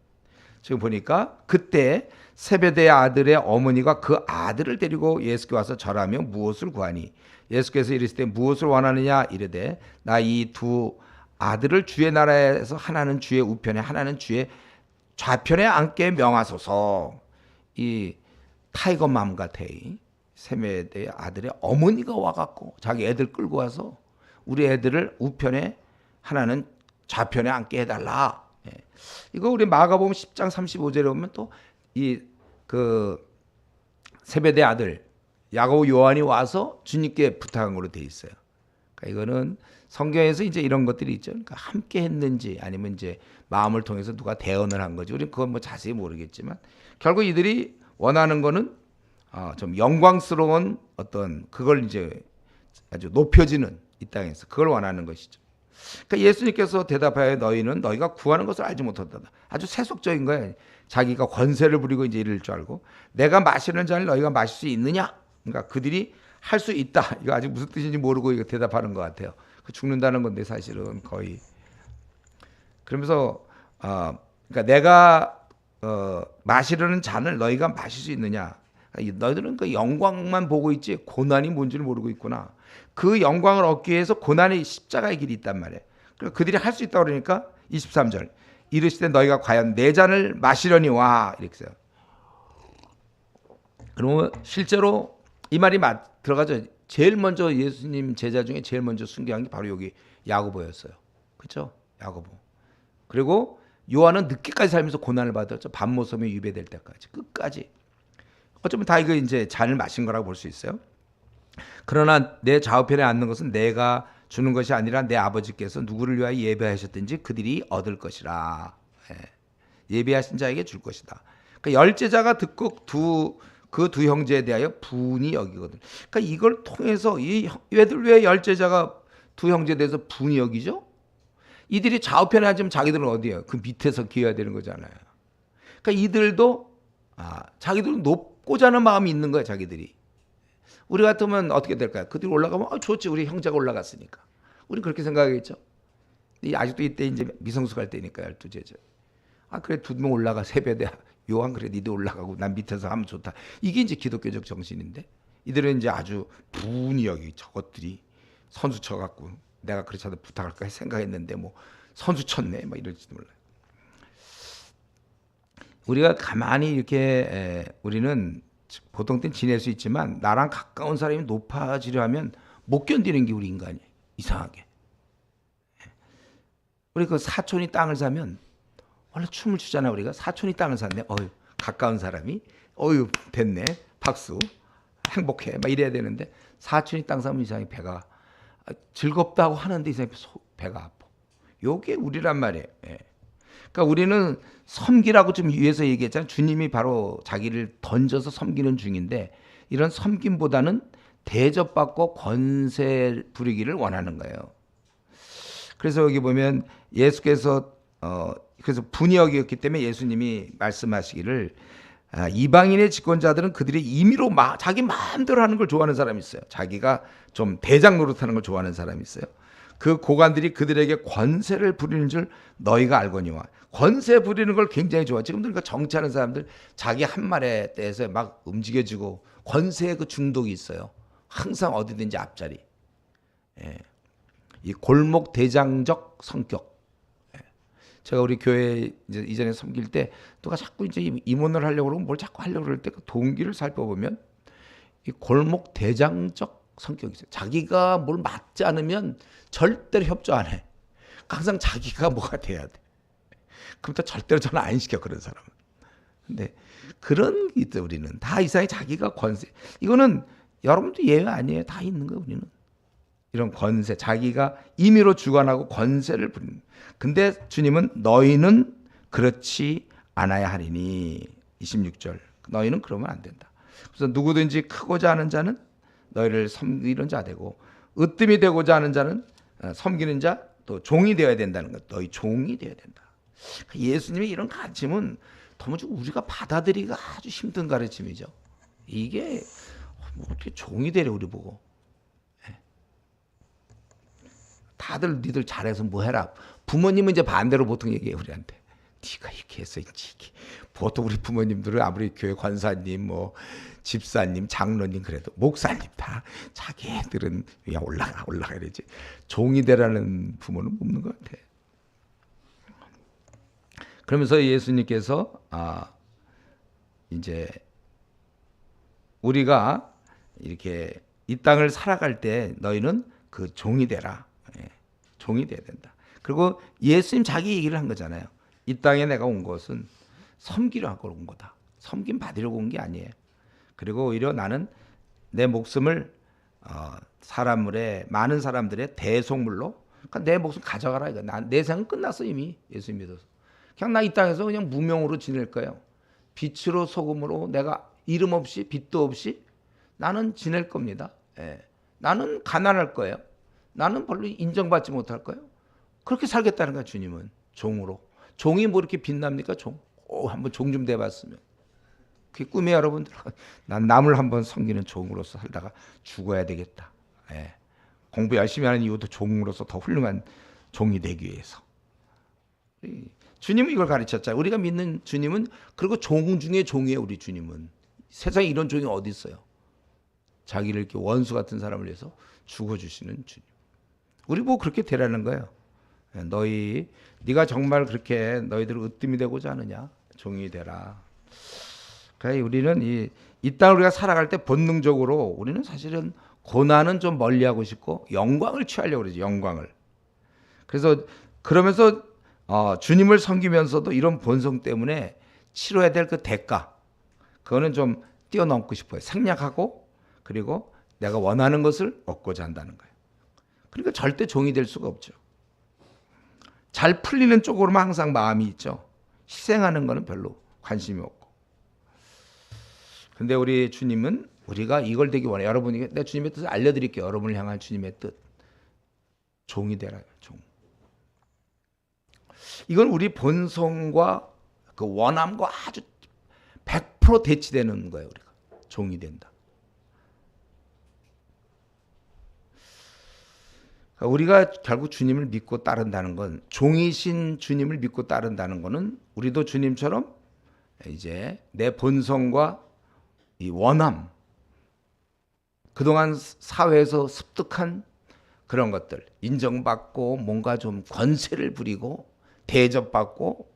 지금 보니까 그때 세베대의 아들의 어머니가 그 아들을 데리고 예수께 와서 절하며 무엇을 구하니, 예수께서 이르시되 무엇을 원하느냐 이르되 나 이 두 아들을 주의 나라에서 하나는 주의 우편에 하나는 주의 좌편에 앉게 명하소서. 이 타이거맘 같아. 세베대의 아들의 어머니가 와갖고 자기 애들 끌고 와서 우리 애들을 우편에 하나는 좌편에 앉게 해달라. 예. 이거 우리 마가복음 10장 35절에 보면 또 이 그 세베대 아들 야고보 요한이 와서 주님께 부탁한 걸로 돼 있어요. 그러니까 이거는 성경에서 이제 이런 것들이 있죠. 그러니까 함께 했는지 아니면 이제 마음을 통해서 누가 대언을 한 거지. 우리는 그건 뭐 자세히 모르겠지만 결국 이들이 원하는 거는 좀 영광스러운 어떤 그걸 이제 아주 높여지는 이 땅에서 그걸 원하는 것이죠. 그러니까 예수님께서 대답하여 너희는 너희가 구하는 것을 알지 못한다. 아주 세속적인 거예요. 자기가 권세를 부리고 이제 이럴 줄 알고 내가 마시는 잔을 너희가 마실 수 있느냐? 그러니까 그들이 할 수 있다. 이거 아직 무슨 뜻인지 모르고 이거 대답하는 것 같아요. 그 죽는다는 건데 사실은 거의 그러면서 그러니까 내가 마시려는 잔을 너희가 마실 수 있느냐? 너희들은 그 영광만 보고 있지 고난이 뭔지를 모르고 있구나. 그 영광을 얻기 위해서 고난의 십자가의 길이 있단 말이에요. 그들이 할 수 있다고 그러니까 23절 이르시되 너희가 과연 내 잔을 마시려니 와 이렇게 해요. 그러면 실제로 이 말이 들어가죠. 제일 먼저 예수님 제자 중에 제일 먼저 순교한 게 바로 여기 야고보였어요. 그렇죠? 야고보. 그리고 요한은 늦게까지 살면서 고난을 받았죠. 밤모섬에 유배될 때까지 끝까지. 어쩌면 다 이거 이제 잔을 마신 거라고 볼 수 있어요. 그러나 내 좌우편에 앉는 것은 내가 주는 것이 아니라 내 아버지께서 누구를 위하여 예배하셨든지 그들이 얻을 것이라. 예배하신 자에게 줄 것이다. 그러니까 열제자가 듣고 그 두 형제에 대하여 분이 여기거든. 그러니까 이걸 통해서 이 얘들 왜 열제자가 두 형제에 대해서 분이 여기죠? 이들이 좌우편에 앉으면 자기들은 어디예요? 그 밑에서 기어야 되는 거잖아요. 그러니까 이들도 자기들은 높고자 하는 마음이 있는 거예요. 자기들이. 우리 같으면 어떻게 될까요? 그들이 올라가면 좋지. 우리 형제가 올라갔으니까. 우리 그렇게 생각하겠죠. 아직도 이때 이제 미성숙할 때니까 12제자. 그래 두 명 올라가 세배대 요한 그래 니도 올라가고 난 밑에서 하면 좋다. 이게 이제 기독교적 정신인데 이들은 이제 아주 분이 여기 저것들이 선수 쳐갖고 내가 그렇지 않아도 부탁할까 생각했는데 뭐 선수 쳤네 막 이럴지도 몰라요. 우리가 가만히 이렇게 우리는 보통 때는 지낼 수 있지만 나랑 가까운 사람이 높아지려 하면 못 견디는 게 우리 인간이에요. 이상하게. 우리 그 사촌이 땅을 사면 원래 춤을 추잖아. 우리가 사촌이 땅을 샀네. 가까운 사람이 됐네. 박수. 행복해. 막 이래야 되는데 사촌이 땅 사면 이상하게 배가 즐겁다고 하는데 이상하게 배가 아파. 요게 우리란 말이에요. 그러니까 우리는 섬기라고 좀 위에서 얘기했잖아요. 주님이 바로 자기를 던져서 섬기는 중인데 이런 섬김보다는 대접받고 권세 부리기를 원하는 거예요. 그래서 여기 보면 예수께서 그래서 분이 여기였기 때문에 예수님이 말씀하시기를 이방인의 집권자들은 그들이 임의로 자기 마음대로 하는 걸 좋아하는 사람이 있어요. 자기가 좀 대장 노릇하는 걸 좋아하는 사람이 있어요. 그 고관들이 그들에게 권세를 부리는 줄 너희가 알거니와. 권세 부리는 걸 굉장히 좋아. 지금들 그 정치하는 사람들 자기 한 말에 대해서 막 움직여지고 권세의 그 중독이 있어요. 항상 어디든지 앞자리. 이 골목 대장적 성격. 제가 우리 교회 이제 이전에 섬길 때 누가 자꾸 이제 임원을 하려고 그러면 뭘 자꾸 하려고 그럴 때 그 동기를 살펴보면 이 골목 대장적 성격이 있어요. 자기가 뭘 맡지 않으면 절대로 협조 안 해. 항상 자기가 뭐가 돼야 돼. 그럼 또 절대로 전화 안 시켜 그런 사람은. 근데 그런 게 있죠. 우리는 다 이상하게 자기가 권세. 이거는 여러분도 예외 아니에요. 다 있는 거예요. 우리는. 이런 권세, 자기가 임의로 주관하고 권세를 부리는. 근데 주님은 너희는 그렇지 않아야 하리니 26절 너희는 그러면 안 된다. 그래서 누구든지 크고자 하는 자는 너희를 섬기는 자 되고 으뜸이 되고자 하는 자는 섬기는 자 또 종이 되어야 된다는 것. 너희 종이 되어야 된다. 예수님의 이런 가르침은 도무지 우리가 받아들이기가 아주 힘든 가르침이죠. 이게 어떻게 종이 되려 우리 보고. 다들 니들 잘해서 뭐 해라. 부모님은 이제 반대로 보통 얘기해 우리한테. 네가 이렇게 해서 이렇게. 보통 우리 부모님들은 아무리 교회 권사님, 뭐 집사님, 장로님 그래도 목사님 다 자기들은 그냥 올라가 이러지. 종이 되라는 부모는 없는 것 같아. 그러면서 예수님께서 이제 우리가 이렇게 이 땅을 살아갈 때 너희는 그 종이 되라. 종이 돼야 된다. 그리고 예수님 자기 얘기를 한 거잖아요. 이 땅에 내가 온 것은 섬기려 하고 온 거다. 섬김 받으려고 온 게 아니에요. 그리고 오히려 나는 내 목숨을 많은 사람들의 대속물로, 그러니까 내 목숨 가져가라 이거. 내 생은 끝났어 이미. 예수 믿어서. 그냥 나 이 땅에서 그냥 무명으로 지낼 거예요. 빛으로 소금으로 내가 이름 없이 빛도 없이 나는 지낼 겁니다. 예. 나는 가난할 거예요. 나는 별로 인정받지 못할 거예요. 그렇게 살겠다는 거야 주님은. 종으로. 종이 뭐 이렇게 빛납니까? 종. 한번 종 좀 돼봤으면. 그게 꿈이에요 여러분들. 난 남을 한번 섬기는 종으로서 살다가 죽어야 되겠다. 예. 공부 열심히 하는 이유도 종으로서 더 훌륭한 종이 되기 위해서. 주님은 이걸 가르쳤잖아요. 우리가 믿는 주님은 그리고 종 중에 종이에요. 우리 주님은. 세상에 이런 종이 어디 있어요. 자기를 이렇게 원수 같은 사람을 위해서 죽어주시는 주님. 우리 뭐 그렇게 되라는 거예요. 네가 정말 그렇게 너희들을 으뜸이 되고자 하느냐. 종이 되라. 그러니까 우리는 이 땅을 우리가 살아갈 때 본능적으로 우리는 사실은 고난은 좀 멀리하고 싶고 영광을 취하려고 그러지. 영광을. 그래서 그러면서 주님을 섬기면서도 이런 본성 때문에 치러야 될 그 대가, 그거는 좀 뛰어넘고 싶어요. 생략하고 그리고 내가 원하는 것을 얻고자 한다는 거예요. 그러니까 절대 종이 될 수가 없죠. 잘 풀리는 쪽으로만 항상 마음이 있죠. 희생하는 거는 별로 관심이 없고. 근데 우리 주님은 우리가 이걸 되기 원해요. 여러분이 내 주님의 뜻을 알려드릴게요. 여러분을 향한 주님의 뜻. 종이 되라. 종. 이건 우리 본성과 그 원함과 아주 100% 대치되는 거예요. 우리가 종이 된다. 우리가 결국 주님을 믿고 따른다는 건, 종이신 주님을 믿고 따른다는 것은 우리도 주님처럼 이제 내 본성과 이 원함, 그동안 사회에서 습득한 그런 것들, 인정받고 뭔가 좀 권세를 부리고 대접받고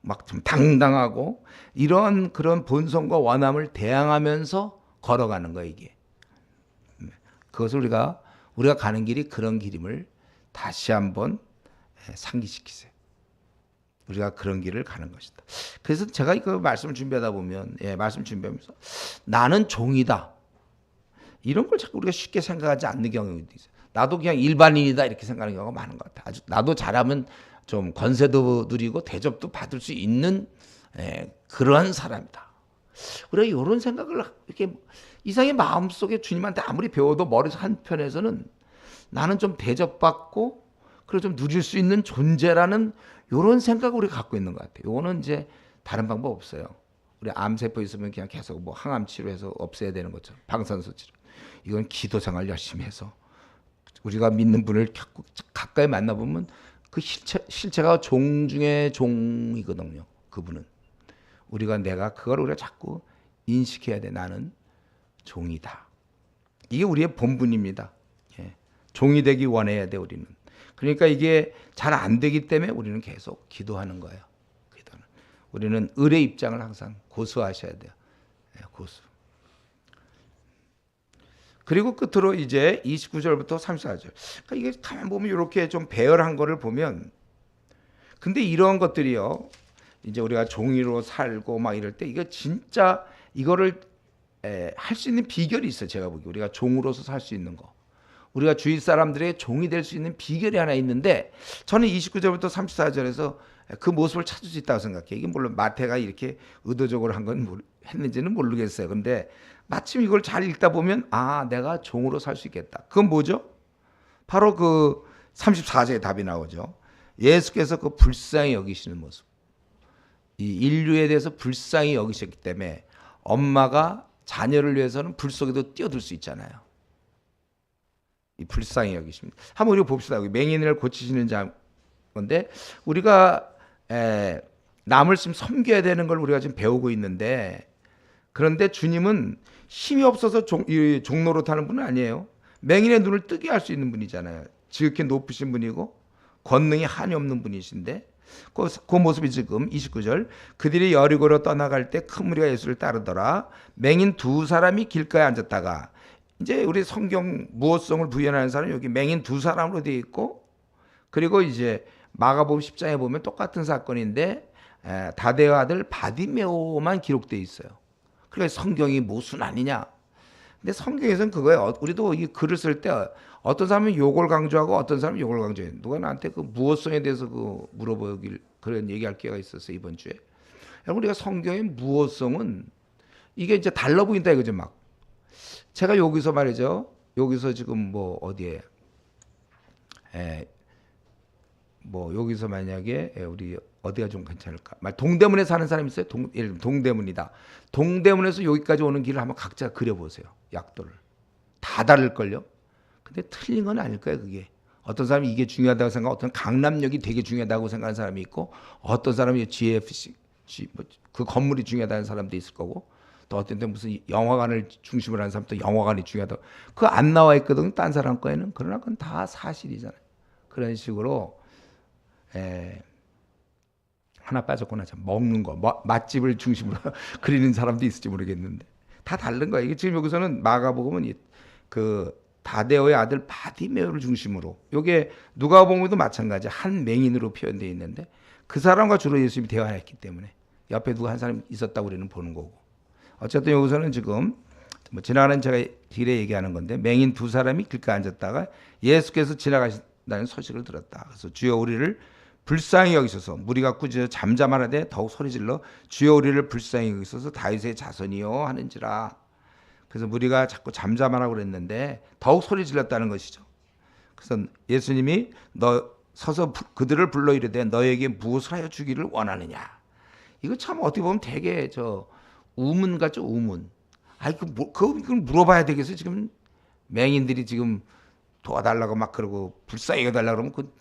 막 좀 당당하고 이런 그런 본성과 원함을 대항하면서 걸어가는 거예요, 이게. 그것을 우리가 가는 길이 그런 길임을 다시 한번 상기시키세요. 우리가 그런 길을 가는 것이다. 그래서 제가 그 말씀을 준비하다 보면, 말씀 준비하면서 나는 종이다. 이런 걸 자꾸 우리가 쉽게 생각하지 않는 경우도 있어요. 나도 그냥 일반인이다 이렇게 생각하는 경우가 많은 것 같아요. 나도 잘하면 좀 권세도 누리고 대접도 받을 수 있는 그런 사람이다. 우리가 이런 생각을 이렇게 이상하게 마음속에 주님한테 아무리 배워도 머리 한편에서는 나는 좀 대접받고 그리고 좀 누릴 수 있는 존재라는 이런 생각을 우리가 갖고 있는 것 같아요. 이거는 이제 다른 방법 없어요. 우리 암세포 있으면 그냥 계속 뭐 항암 치료해서 없애야 되는 것처럼 방사선 치료. 이건 기도 생활 열심히 해서 우리가 믿는 분을 가까이 만나보면 그 실체가 종 중에 종이거든요. 그분은. 내가 그걸 우리가 자꾸 인식해야 돼. 나는 종이다. 이게 우리의 본분입니다. 종이 되기 원해야 돼, 우리는. 그러니까 이게 잘 안 되기 때문에 우리는 계속 기도하는 거예요. 우리는 을의 입장을 항상 고수하셔야 돼요. 고수. 그리고 끝으로 이제 29절부터 34절. 그러니까 이게 가만 보면 이렇게 좀 배열한 거를 보면, 근데 이런 것들이요, 이제 우리가 종이로 살고 막 이럴 때 이거 진짜 이거를 할 수 있는 비결이 있어요. 제가 보기 우리가 종으로서 살 수 있는 거, 우리가 주위 사람들의 종이 될 수 있는 비결이 하나 있는데, 저는 29절부터 34절에서 그 모습을 찾을 수 있다고 생각해요. 이게 물론 마태가 이렇게 의도적으로 한 건 했는지는 모르겠어요. 근데 마침 이걸 잘 읽다 보면 내가 종으로 살 수 있겠다. 그건 뭐죠? 바로 그 34절에 답이 나오죠. 예수께서 그 불쌍히 여기시는 모습. 이 인류에 대해서 불쌍히 여기셨기 때문에 엄마가 자녀를 위해서는 불 속에도 뛰어들 수 있잖아요. 이 불쌍히 여기십니다. 한번 우리 봅시다. 맹인을 고치시는 자 건데, 우리가 남을 좀 섬겨야 되는 걸 우리가 지금 배우고 있는데, 그런데 주님은 힘이 없어서 종로로 타는 분은 아니에요. 맹인의 눈을 뜨게 할 수 있는 분이잖아요. 지극히 높으신 분이고 권능이 한이 없는 분이신데, 그 모습이 지금 29절, 그들이 여리고로 떠나갈 때 큰 무리가 예수를 따르더라. 맹인 두 사람이 길가에 앉았다가, 이제 우리 성경 무엇성을 부연하는 사람은 여기 맹인 두 사람으로 되어 있고, 그리고 이제 마가복음 10장에 보면 똑같은 사건인데 다데오 아들 바디메오만 기록돼 있어요. 그러니까 성경이 모순 아니냐? 근데 성경에서는 그거예요. 우리도 이 글을 쓸 때 어떤 사람은 요걸 강조하고 어떤 사람은 요걸 강조해요. 누가 나한테 그 무엇성에 대해서 그 물어보길 그런 얘기할 기회가 있었어요, 이번 주에. 여러분, 우리가 성경의 무엇성은 이게 이제 달라 보인다 이거죠. 막 제가 여기서 말이죠. 여기서 지금 뭐 어디에 뭐 여기서 만약에 우리 어디가 좀 괜찮을까? 동대문에 사는 사람 있어요? 예를 들면 동대문이다. 동대문에서 여기까지 오는 길을 한번 각자 그려보세요. 약도를. 다 다를걸요? 근데 틀린 건 아닐 거예요, 그게. 어떤 사람이 이게 중요하다고 생각하고 어떤 강남역이 되게 중요하다고 생각하는 사람이 있고 어떤 사람이 GFC, 그 건물이 중요하다는 사람도 있을 거고 또 어떤 때 무슨 영화관을 중심으로 하는 사람도 영화관이 중요하다고. 그거 안 나와 있거든, 딴 사람 거에는. 그러나 그건 다 사실이잖아요. 그런 식으로 하나 빠졌구나. 참 먹는 거 맛집을 중심으로 그리는 사람도 있을지 모르겠는데 다 다른 거예요. 이게 지금 여기서는 마가복음은 그 다데오의 아들 바디메오를 중심으로, 요게 누가복음도 마찬가지 한 맹인으로 표현되어 있는데 그 사람과 주로 예수님이 대화했기 때문에 옆에 누가 한 사람 있었다고 우리는 보는 거고. 어쨌든 여기서는 지금 뭐 지나가는 제가 길에 얘기하는 건데 맹인 두 사람이 길가에 앉았다가 예수께서 지나가신다는 소식을 들었다. 그래서 주여 우리를 불쌍히 여기소서. 무리가 꾸짖어 잠잠하되 더욱 소리질러 주여 우리를 불쌍히 여기소서 다윗의 자손이요 하는지라. 그래서 무리가 자꾸 잠잠하라고 그랬는데 더욱 소리질렀다는 것이죠. 그래서 예수님이 너 서서 그들을 불러 이르되 너에게 무엇을 하여 주기를 원하느냐. 이거 참 어떻게 보면 되게 저 우문 같죠, 우문. 아이 그걸 물어봐야 되겠어요. 지금 맹인들이 지금 도와달라고 막 그러고 불쌍히 여달라고 그러면 그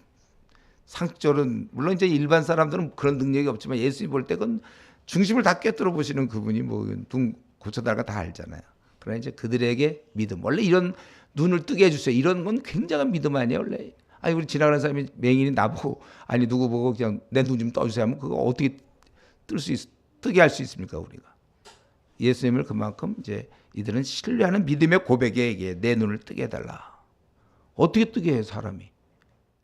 상식적으로는 물론 이제 일반 사람들은 그런 능력이 없지만 예수님 볼 때 그건 중심을 다 꿰뚫어 보시는 그분이 뭐 눈 고쳐달라고 다 알잖아요. 그러나 이제 그들에게 믿음. 원래 이런 눈을 뜨게 해주세요. 이런 건 굉장한 믿음 아니에요, 원래. 아니 우리 지나가는 사람이 맹인이 나보고 아니 누구 보고 그냥 내 눈 좀 떠주세요 하면 그거 어떻게 뜨게 할 수 있습니까, 우리가? 예수님을 그만큼 이제 이들은 신뢰하는 믿음의 고백에 얘기해. 내 눈을 뜨게 해달라. 어떻게 뜨게 해 사람이?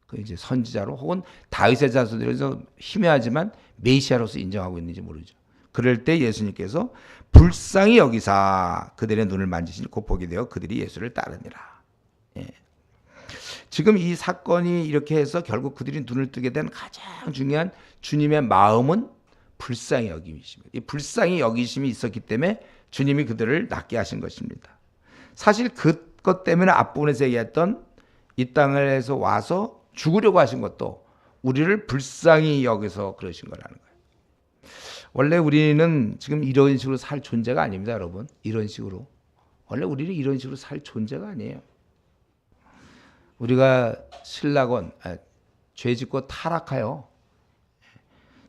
그 이제 선지자로 혹은 다윗의 자손들에서 희미하지만 메시아로서 인정하고 있는지 모르죠. 그럴 때 예수님께서 불쌍히 여기사 그들의 눈을 만지시니 곧 보게 되어 그들이 예수를 따르니라. 예. 지금 이 사건이 이렇게 해서 결국 그들이 눈을 뜨게 된 가장 중요한 주님의 마음은 불쌍히 여기심입니다. 이 불쌍히 여기심이 있었기 때문에 주님이 그들을 낫게 하신 것입니다. 사실 그것 때문에 앞부분에서 얘기했던 이 땅에서 와서 죽으려고 하신 것도 우리를 불쌍히 여기서 그러신 거라는 거예요. 원래 우리는 지금 이런 식으로 살 존재가 아닙니다, 여러분. 이런 식으로. 원래 우리는 이런 식으로 살 존재가 아니에요. 우리가 신라곤, 죄 짓고 타락하여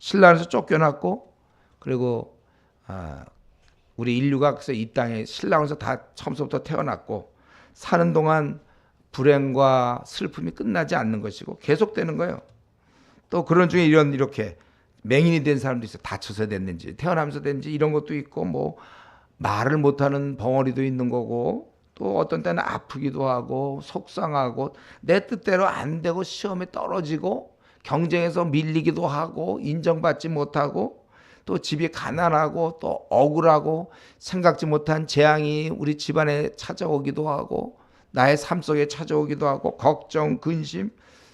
신라에서 쫓겨났고 그리고 우리 인류가 그래서 이 땅에 신라에서 다 처음부터 태어났고 사는 동안 불행과 슬픔이 끝나지 않는 것이고 계속되는 거예요. 또 그런 중에 이렇게 맹인이 된 사람도 있어요. 다쳐서 됐는지 태어나면서 됐는지 이런 것도 있고 뭐 말을 못하는 벙어리도 있는 거고 또 어떤 때는 아프기도 하고 속상하고 내 뜻대로 안 되고 시험에 떨어지고 경쟁에서 밀리기도 하고 인정받지 못하고 또 집이 가난하고 또 억울하고 생각지 못한 재앙이 우리 집안에 찾아오기도 하고 나의 삶 속에 찾아오기도 하고 걱정, 근심,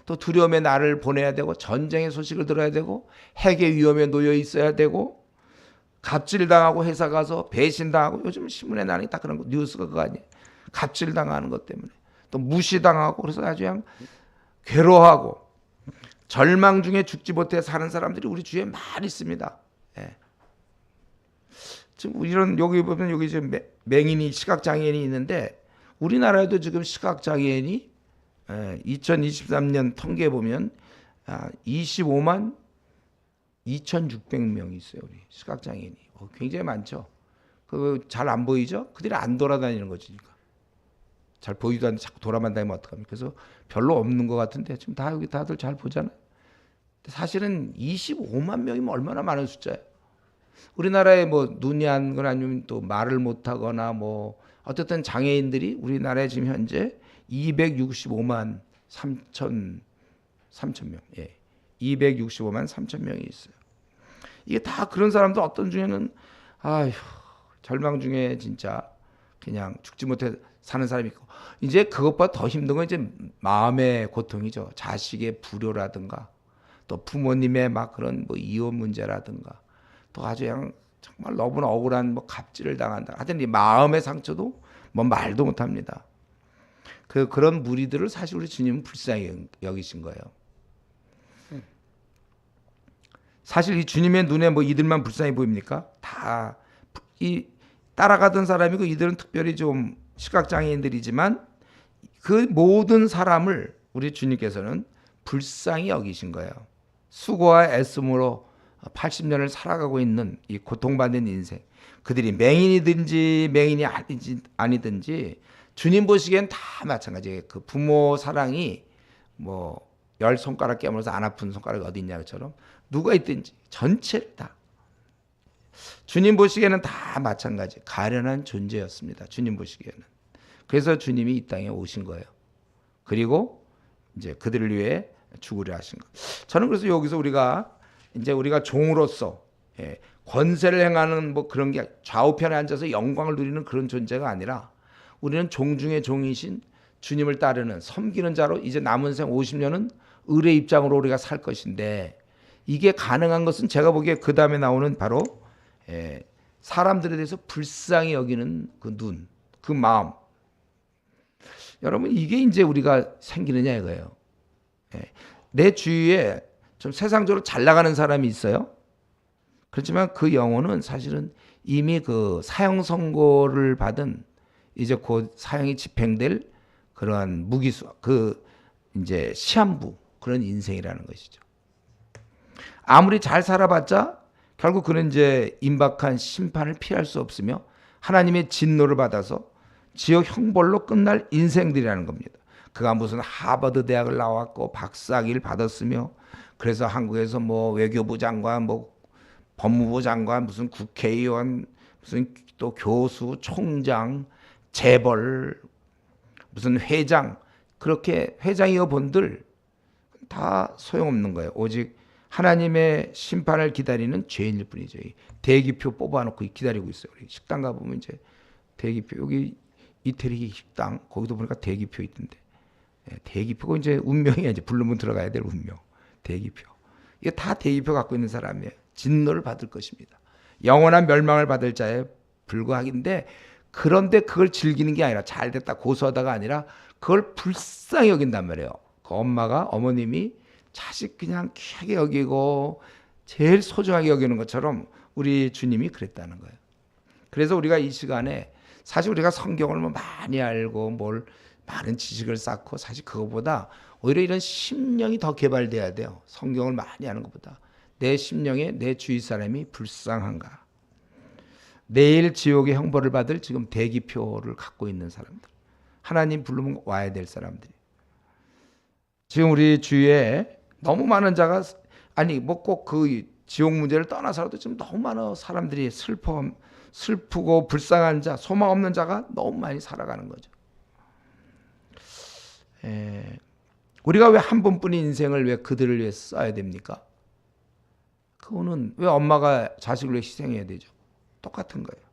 또 두려움에 나를 보내야 되고 전쟁의 소식을 들어야 되고 핵의 위험에 놓여 있어야 되고 갑질당하고 회사 가서 배신당하고 요즘 신문에 나는 다 그런 거 뉴스가 그거 아니에요. 갑질당하는 것 때문에 또 무시당하고 그래서 아주 그냥 괴로워하고 절망 중에 죽지 못해 사는 사람들이 우리 주위에 많이 있습니다. 예. 지금 이런 여기 보면 여기 지금 맹인이 시각장애인이 있는데 우리나라에도 지금 시각장애인이 2023년 통계 보면 25만 2,600명이 있어요. 우리 시각장애인이 굉장히 많죠. 그 잘 안 보이죠? 그들이 안 돌아다니는 거지. 잘 보이도 않는데 자꾸 돌아만 다니면 어떡합니까? 그래서 별로 없는 것 같은데 지금 다 여기 다들 잘 보잖아요. 사실은 25만 명이면 얼마나 많은 숫자예요. 우리나라에 뭐 눈이 안 거나 아니면 또 말을 못하거나 뭐 어쨌든 장애인들이 우리나라에 지금 현재 265만 3천 명. 예. 265만 3천 명이 있어요. 이게 다 그런 사람들 어떤 중에는 아휴 절망 중에 진짜 그냥 죽지 못해 사는 사람이 있고 이제 그것보다 더 힘든 건 이제 마음의 고통이죠. 자식의 불효라든가 또 부모님의 막 그런 뭐 이혼 문제라든가 또 아주 그냥 정말 너무나 억울한 뭐 갑질을 당한다. 하여튼 이 마음의 상처도 뭐 말도 못합니다. 그런 무리들을 사실 우리 주님은 불쌍히 여기신 거예요. 사실 이 주님의 눈에 뭐 이들만 불쌍히 보입니까? 다 이 따라가던 사람이고 이들은 특별히 좀 시각장애인들이지만 그 모든 사람을 우리 주님께서는 불쌍히 여기신 거예요. 수고와 애씀으로 80년을 살아가고 있는 이 고통받는 인생. 그들이 맹인이든지 맹인이 아니든지 주님 보시기엔 다 마찬가지예요. 그 부모 사랑이 뭐 10손가락 깨물어서 안 아픈 손가락이 어디 있냐처럼 누가 있든지 전체를 다 주님 보시기에는 다 마찬가지 가련한 존재였습니다. 주님 보시기에는. 그래서 주님이 이 땅에 오신 거예요. 그리고 이제 그들을 위해 죽으려 하신 것. 저는 그래서 여기서 우리가 종으로서 권세를 행하는 뭐 그런 게 좌우편에 앉아서 영광을 누리는 그런 존재가 아니라 우리는 종 중의 종이신 주님을 따르는 섬기는 자로 이제 남은 생 50년은 을의 입장으로 우리가 살 것인데 이게 가능한 것은 제가 보기에 그 다음에 나오는 바로 사람들에 대해서 불쌍히 여기는 그 눈, 그 마음. 여러분 이게 이제 우리가 생기느냐 이거예요. 내 주위에 좀 세상적으로 잘 나가는 사람이 있어요. 그렇지만 그 영혼은 사실은 이미 그 사형 선고를 받은 이제 곧 사형이 집행될 그러한 무기수 그 이제 시한부 그런 인생이라는 것이죠. 아무리 잘 살아봤자 결국 그는 이제 임박한 심판을 피할 수 없으며 하나님의 진노를 받아서 지옥 형벌로 끝날 인생들이라는 겁니다. 그가 무슨 하버드 대학을 나왔고 박사학위를 받았으며 그래서 한국에서 뭐 외교부 장관, 뭐 법무부 장관, 무슨 국회의원, 무슨 또 교수, 총장, 재벌, 무슨 회장 그렇게 회장이어 본들 다 소용없는 거예요. 오직 하나님의 심판을 기다리는 죄인일 뿐이죠. 대기표 뽑아놓고 기다리고 있어요. 우리 식당 가보면 이제 대기표 여기 이태리 식당 거기도 보니까 대기표 있던데 대기표가 이제 운명이야. 이제 부르면 들어가야 될 운명. 대기표. 이게 다 대기표 갖고 있는 사람이에요. 진노를 받을 것입니다. 영원한 멸망을 받을 자에 불과하긴데 그런데 그걸 즐기는 게 아니라 잘됐다 고소하다가 아니라 그걸 불쌍히 여긴단 말이에요. 그 어머님이 자식 그냥 귀하게 여기고 제일 소중하게 여기는 것처럼 우리 주님이 그랬다는 거예요. 그래서 우리가 이 시간에 사실 우리가 성경을 뭐 많이 알고 뭘 많은 지식을 쌓고 사실 그거보다 오히려 이런 심령이 더 개발돼야 돼요. 성경을 많이 하는 것보다. 내 심령에 내 주위 사람이 불쌍한가. 내일 지옥의 형벌을 받을 지금 대기표를 갖고 있는 사람들. 하나님 부르면 와야 될 사람들이. 지금 우리 주위에 너무 많은 자가 아니 뭐 꼭 그 지옥 문제를 떠나서라도 지금 너무 많은 사람들이 슬프고 불쌍한 자, 소망 없는 자가 너무 많이 살아가는 거죠. 우리가 왜 한 번뿐인 인생을 왜 그들을 위해 써야 됩니까? 그거는 왜 엄마가 자식을 위해 희생해야 되죠? 똑같은 거예요.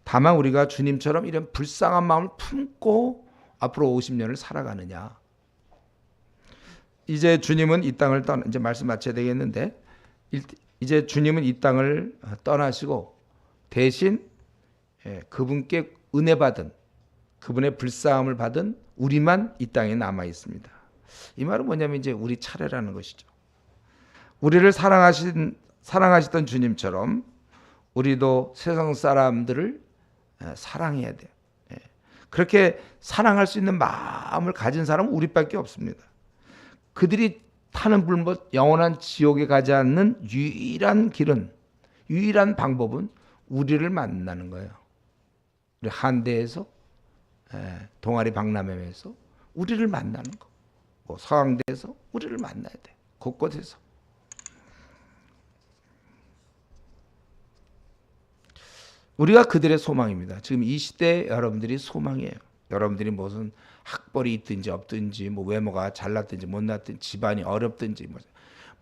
다만 우리가 주님처럼 이런 불쌍한 마음을 품고 앞으로 50년을 살아가느냐. 이제 주님은 이 땅을 이제 말씀 마쳐야 되겠는데 이제 주님은 이 땅을 떠나시고 대신 그분께 은혜 받은 그분의 불쌍함을 받은 우리만 이 땅에 남아 있습니다. 이 말은 뭐냐면 이제 우리 차례라는 것이죠. 우리를 사랑하시던 주님처럼 우리도 세상 사람들을 사랑해야 돼요. 그렇게 사랑할 수 있는 마음을 가진 사람은 우리밖에 없습니다. 그들이 타는 불못 영원한 지옥에 가지 않는 유일한 길은 유일한 방법은 우리를 만나는 거예요. 우리 한대에서 동아리 박람회에서 우리를 만나는 거. 뭐 서강대에서 우리를 만나야 돼. 곳곳에서. 우리가 그들의 소망입니다. 지금 이 시대 여러분들이 소망이에요. 여러분들이 무슨 학벌이 있든지 없든지 뭐 외모가 잘났든지 못났든지 집안이 어렵든지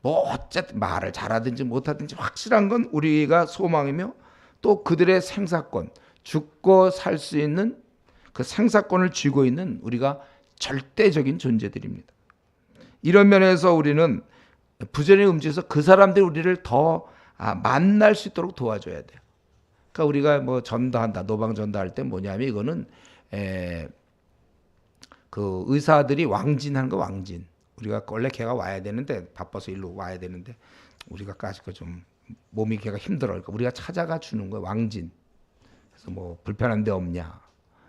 뭐 어쨌든 말을 잘하든지 못하든지 확실한 건 우리가 소망이며 또 그들의 생사권, 죽고 살 수 있는 그 생사권을 쥐고 있는 우리가 절대적인 존재들입니다. 이런 면에서 우리는 부전에 움직여서 그 사람들이 우리를 더 만날 수 있도록 도와줘야 돼요. 그러니까 우리가 뭐 전도한다, 노방 전도할 때 뭐냐면 이거는 그 의사들이 왕진하는 거 왕진. 우리가 원래 걔가 와야 되는데 바빠서 일로 와야 되는데 우리가 까짓 거 좀 몸이 걔가 힘들어. 그러니까 우리가 찾아가 주는 거야 왕진. 그래서 뭐 불편한 데 없냐,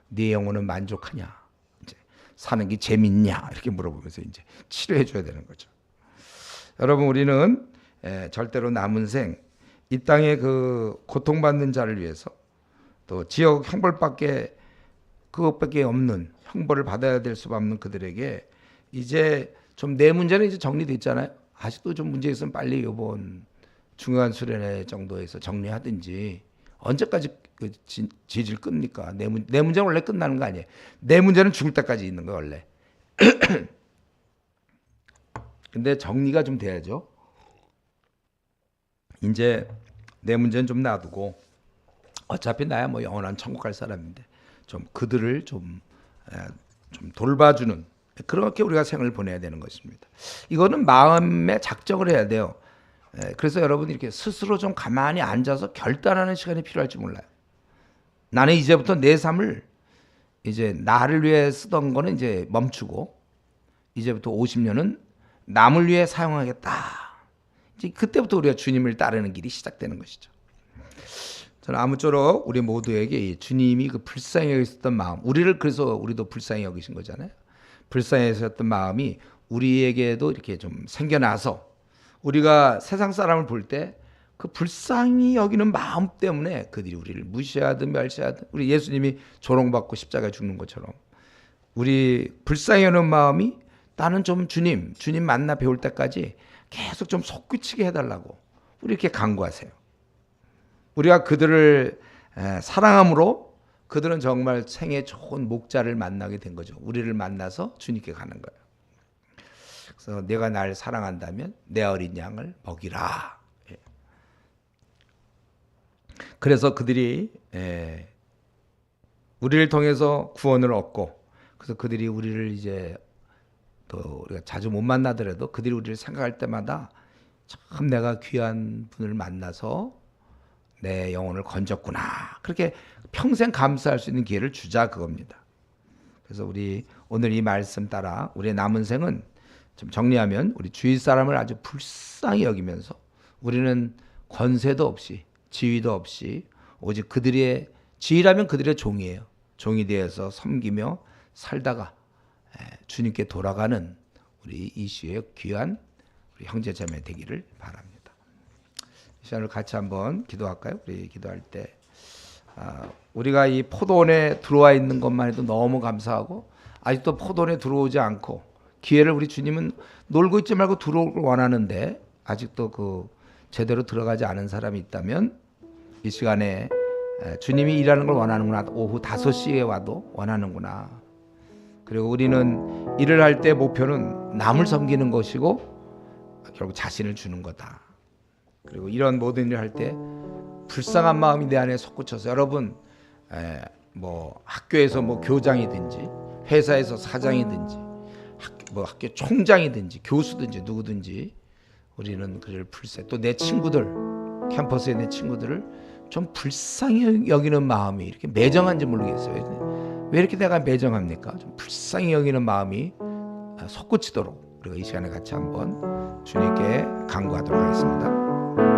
네 영혼은 만족하냐, 이제 사는 게 재밌냐 이렇게 물어보면서 이제 치료해 줘야 되는 거죠. 여러분 우리는 절대로 남은 생 이 땅에 그 고통받는 자를 위해서 또 지역 형벌밖에 그것밖에 없는 형벌을 받아야 될 수밖에 없는 그들에게 이제 좀 내 문제는 이제 정리됐잖아요. 아직도 좀 문제 있으면 빨리 이번 중요한 수련회 정도에서 정리하든지 언제까지 그 질질 끕니까? 내 문제는 원래 끝나는 거 아니에요. 내 문제는 죽을 때까지 있는 거예요 원래. 근데 정리가 좀 돼야죠. 이제 내 문제는 좀 놔두고 어차피 나야 뭐 영원한 천국 갈 사람인데 좀 그들을 좀 돌봐주는 그렇게 우리가 생을 보내야 되는 것입니다. 이거는 마음의 작정을 해야 돼요. 그래서 여러분 이렇게 스스로 좀 가만히 앉아서 결단하는 시간이 필요할지 몰라요. 나는 이제부터 내 삶을 이제 나를 위해 쓰던 거는 이제 멈추고 이제부터 50년은 남을 위해 사용하겠다. 이제 그때부터 우리가 주님을 따르는 길이 시작되는 것이죠. 저는 아무쪼록 우리 모두에게 주님이 그 불쌍히 여기셨던 마음, 우리를 그래서 우리도 불쌍히 여기신 거잖아요. 불쌍히 여기셨던 마음이 우리에게도 이렇게 좀 생겨나서 우리가 세상 사람을 볼 때 그 불쌍히 여기는 마음 때문에 그들이 우리를 무시하든 멸시하든 우리 예수님이 조롱받고 십자가에 죽는 것처럼 우리 불쌍히 여기는 마음이 나는 좀 주님 만나 배울 때까지 계속 좀 속구치게 해달라고 우리 이렇게 간구하세요. 우리가 그들을 사랑함으로 그들은 정말 생애 좋은 목자를 만나게 된 거죠. 우리를 만나서 주님께 가는 거예요. 그래서 내가 날 사랑한다면 내 어린 양을 먹이라. 그래서 그들이 우리를 통해서 구원을 얻고 그래서 그들이 우리를 이제 또 우리가 자주 못 만나더라도 그들이 우리를 생각할 때마다 참 내가 귀한 분을 만나서 내 영혼을 건졌구나. 그렇게 평생 감사할 수 있는 기회를 주자 그겁니다. 그래서 우리 오늘 이 말씀 따라 우리의 남은 생은 좀 정리하면 우리 주위 사람을 아주 불쌍히 여기면서 우리는 권세도 없이 지위도 없이 오직 그들의 지위라면 그들의 종이에요. 종이 되어서 섬기며 살다가 주님께 돌아가는 우리 이슈의 귀한 우리 형제자매 되기를 바랍니다. 이 시간을 같이 한번 기도할까요? 우리 기도할 때 우리가 이 포도원에 들어와 있는 것만 해도 너무 감사하고 아직도 포도원에 들어오지 않고 기회를 우리 주님은 놀고 있지 말고 들어오길 원하는데 아직도 그 제대로 들어가지 않은 사람이 있다면 이 시간에 주님이 일하는 걸 원하는구나. 오후 5시에 와도 원하는구나. 그리고 우리는 일을 할 때 목표는 남을 섬기는 것이고 결국 자신을 주는 거다. 그리고 이런 모든 일을 할 때 불쌍한 마음이 내 안에 솟구쳐서 여러분 뭐 학교에서 뭐 교장이든지 회사에서 사장이든지 학교 총장이든지 교수든지 누구든지 우리는 그를 불쌍히 또 내 친구들 캠퍼스의 내 친구들을 좀 불쌍히 여기는 마음이 이렇게 매정한지 모르겠어요. 왜 이렇게 내가 매정합니까? 좀 불쌍히 여기는 마음이 솟구치도록 우리가 이 시간에 같이 한번 주님께 간구하도록 하겠습니다.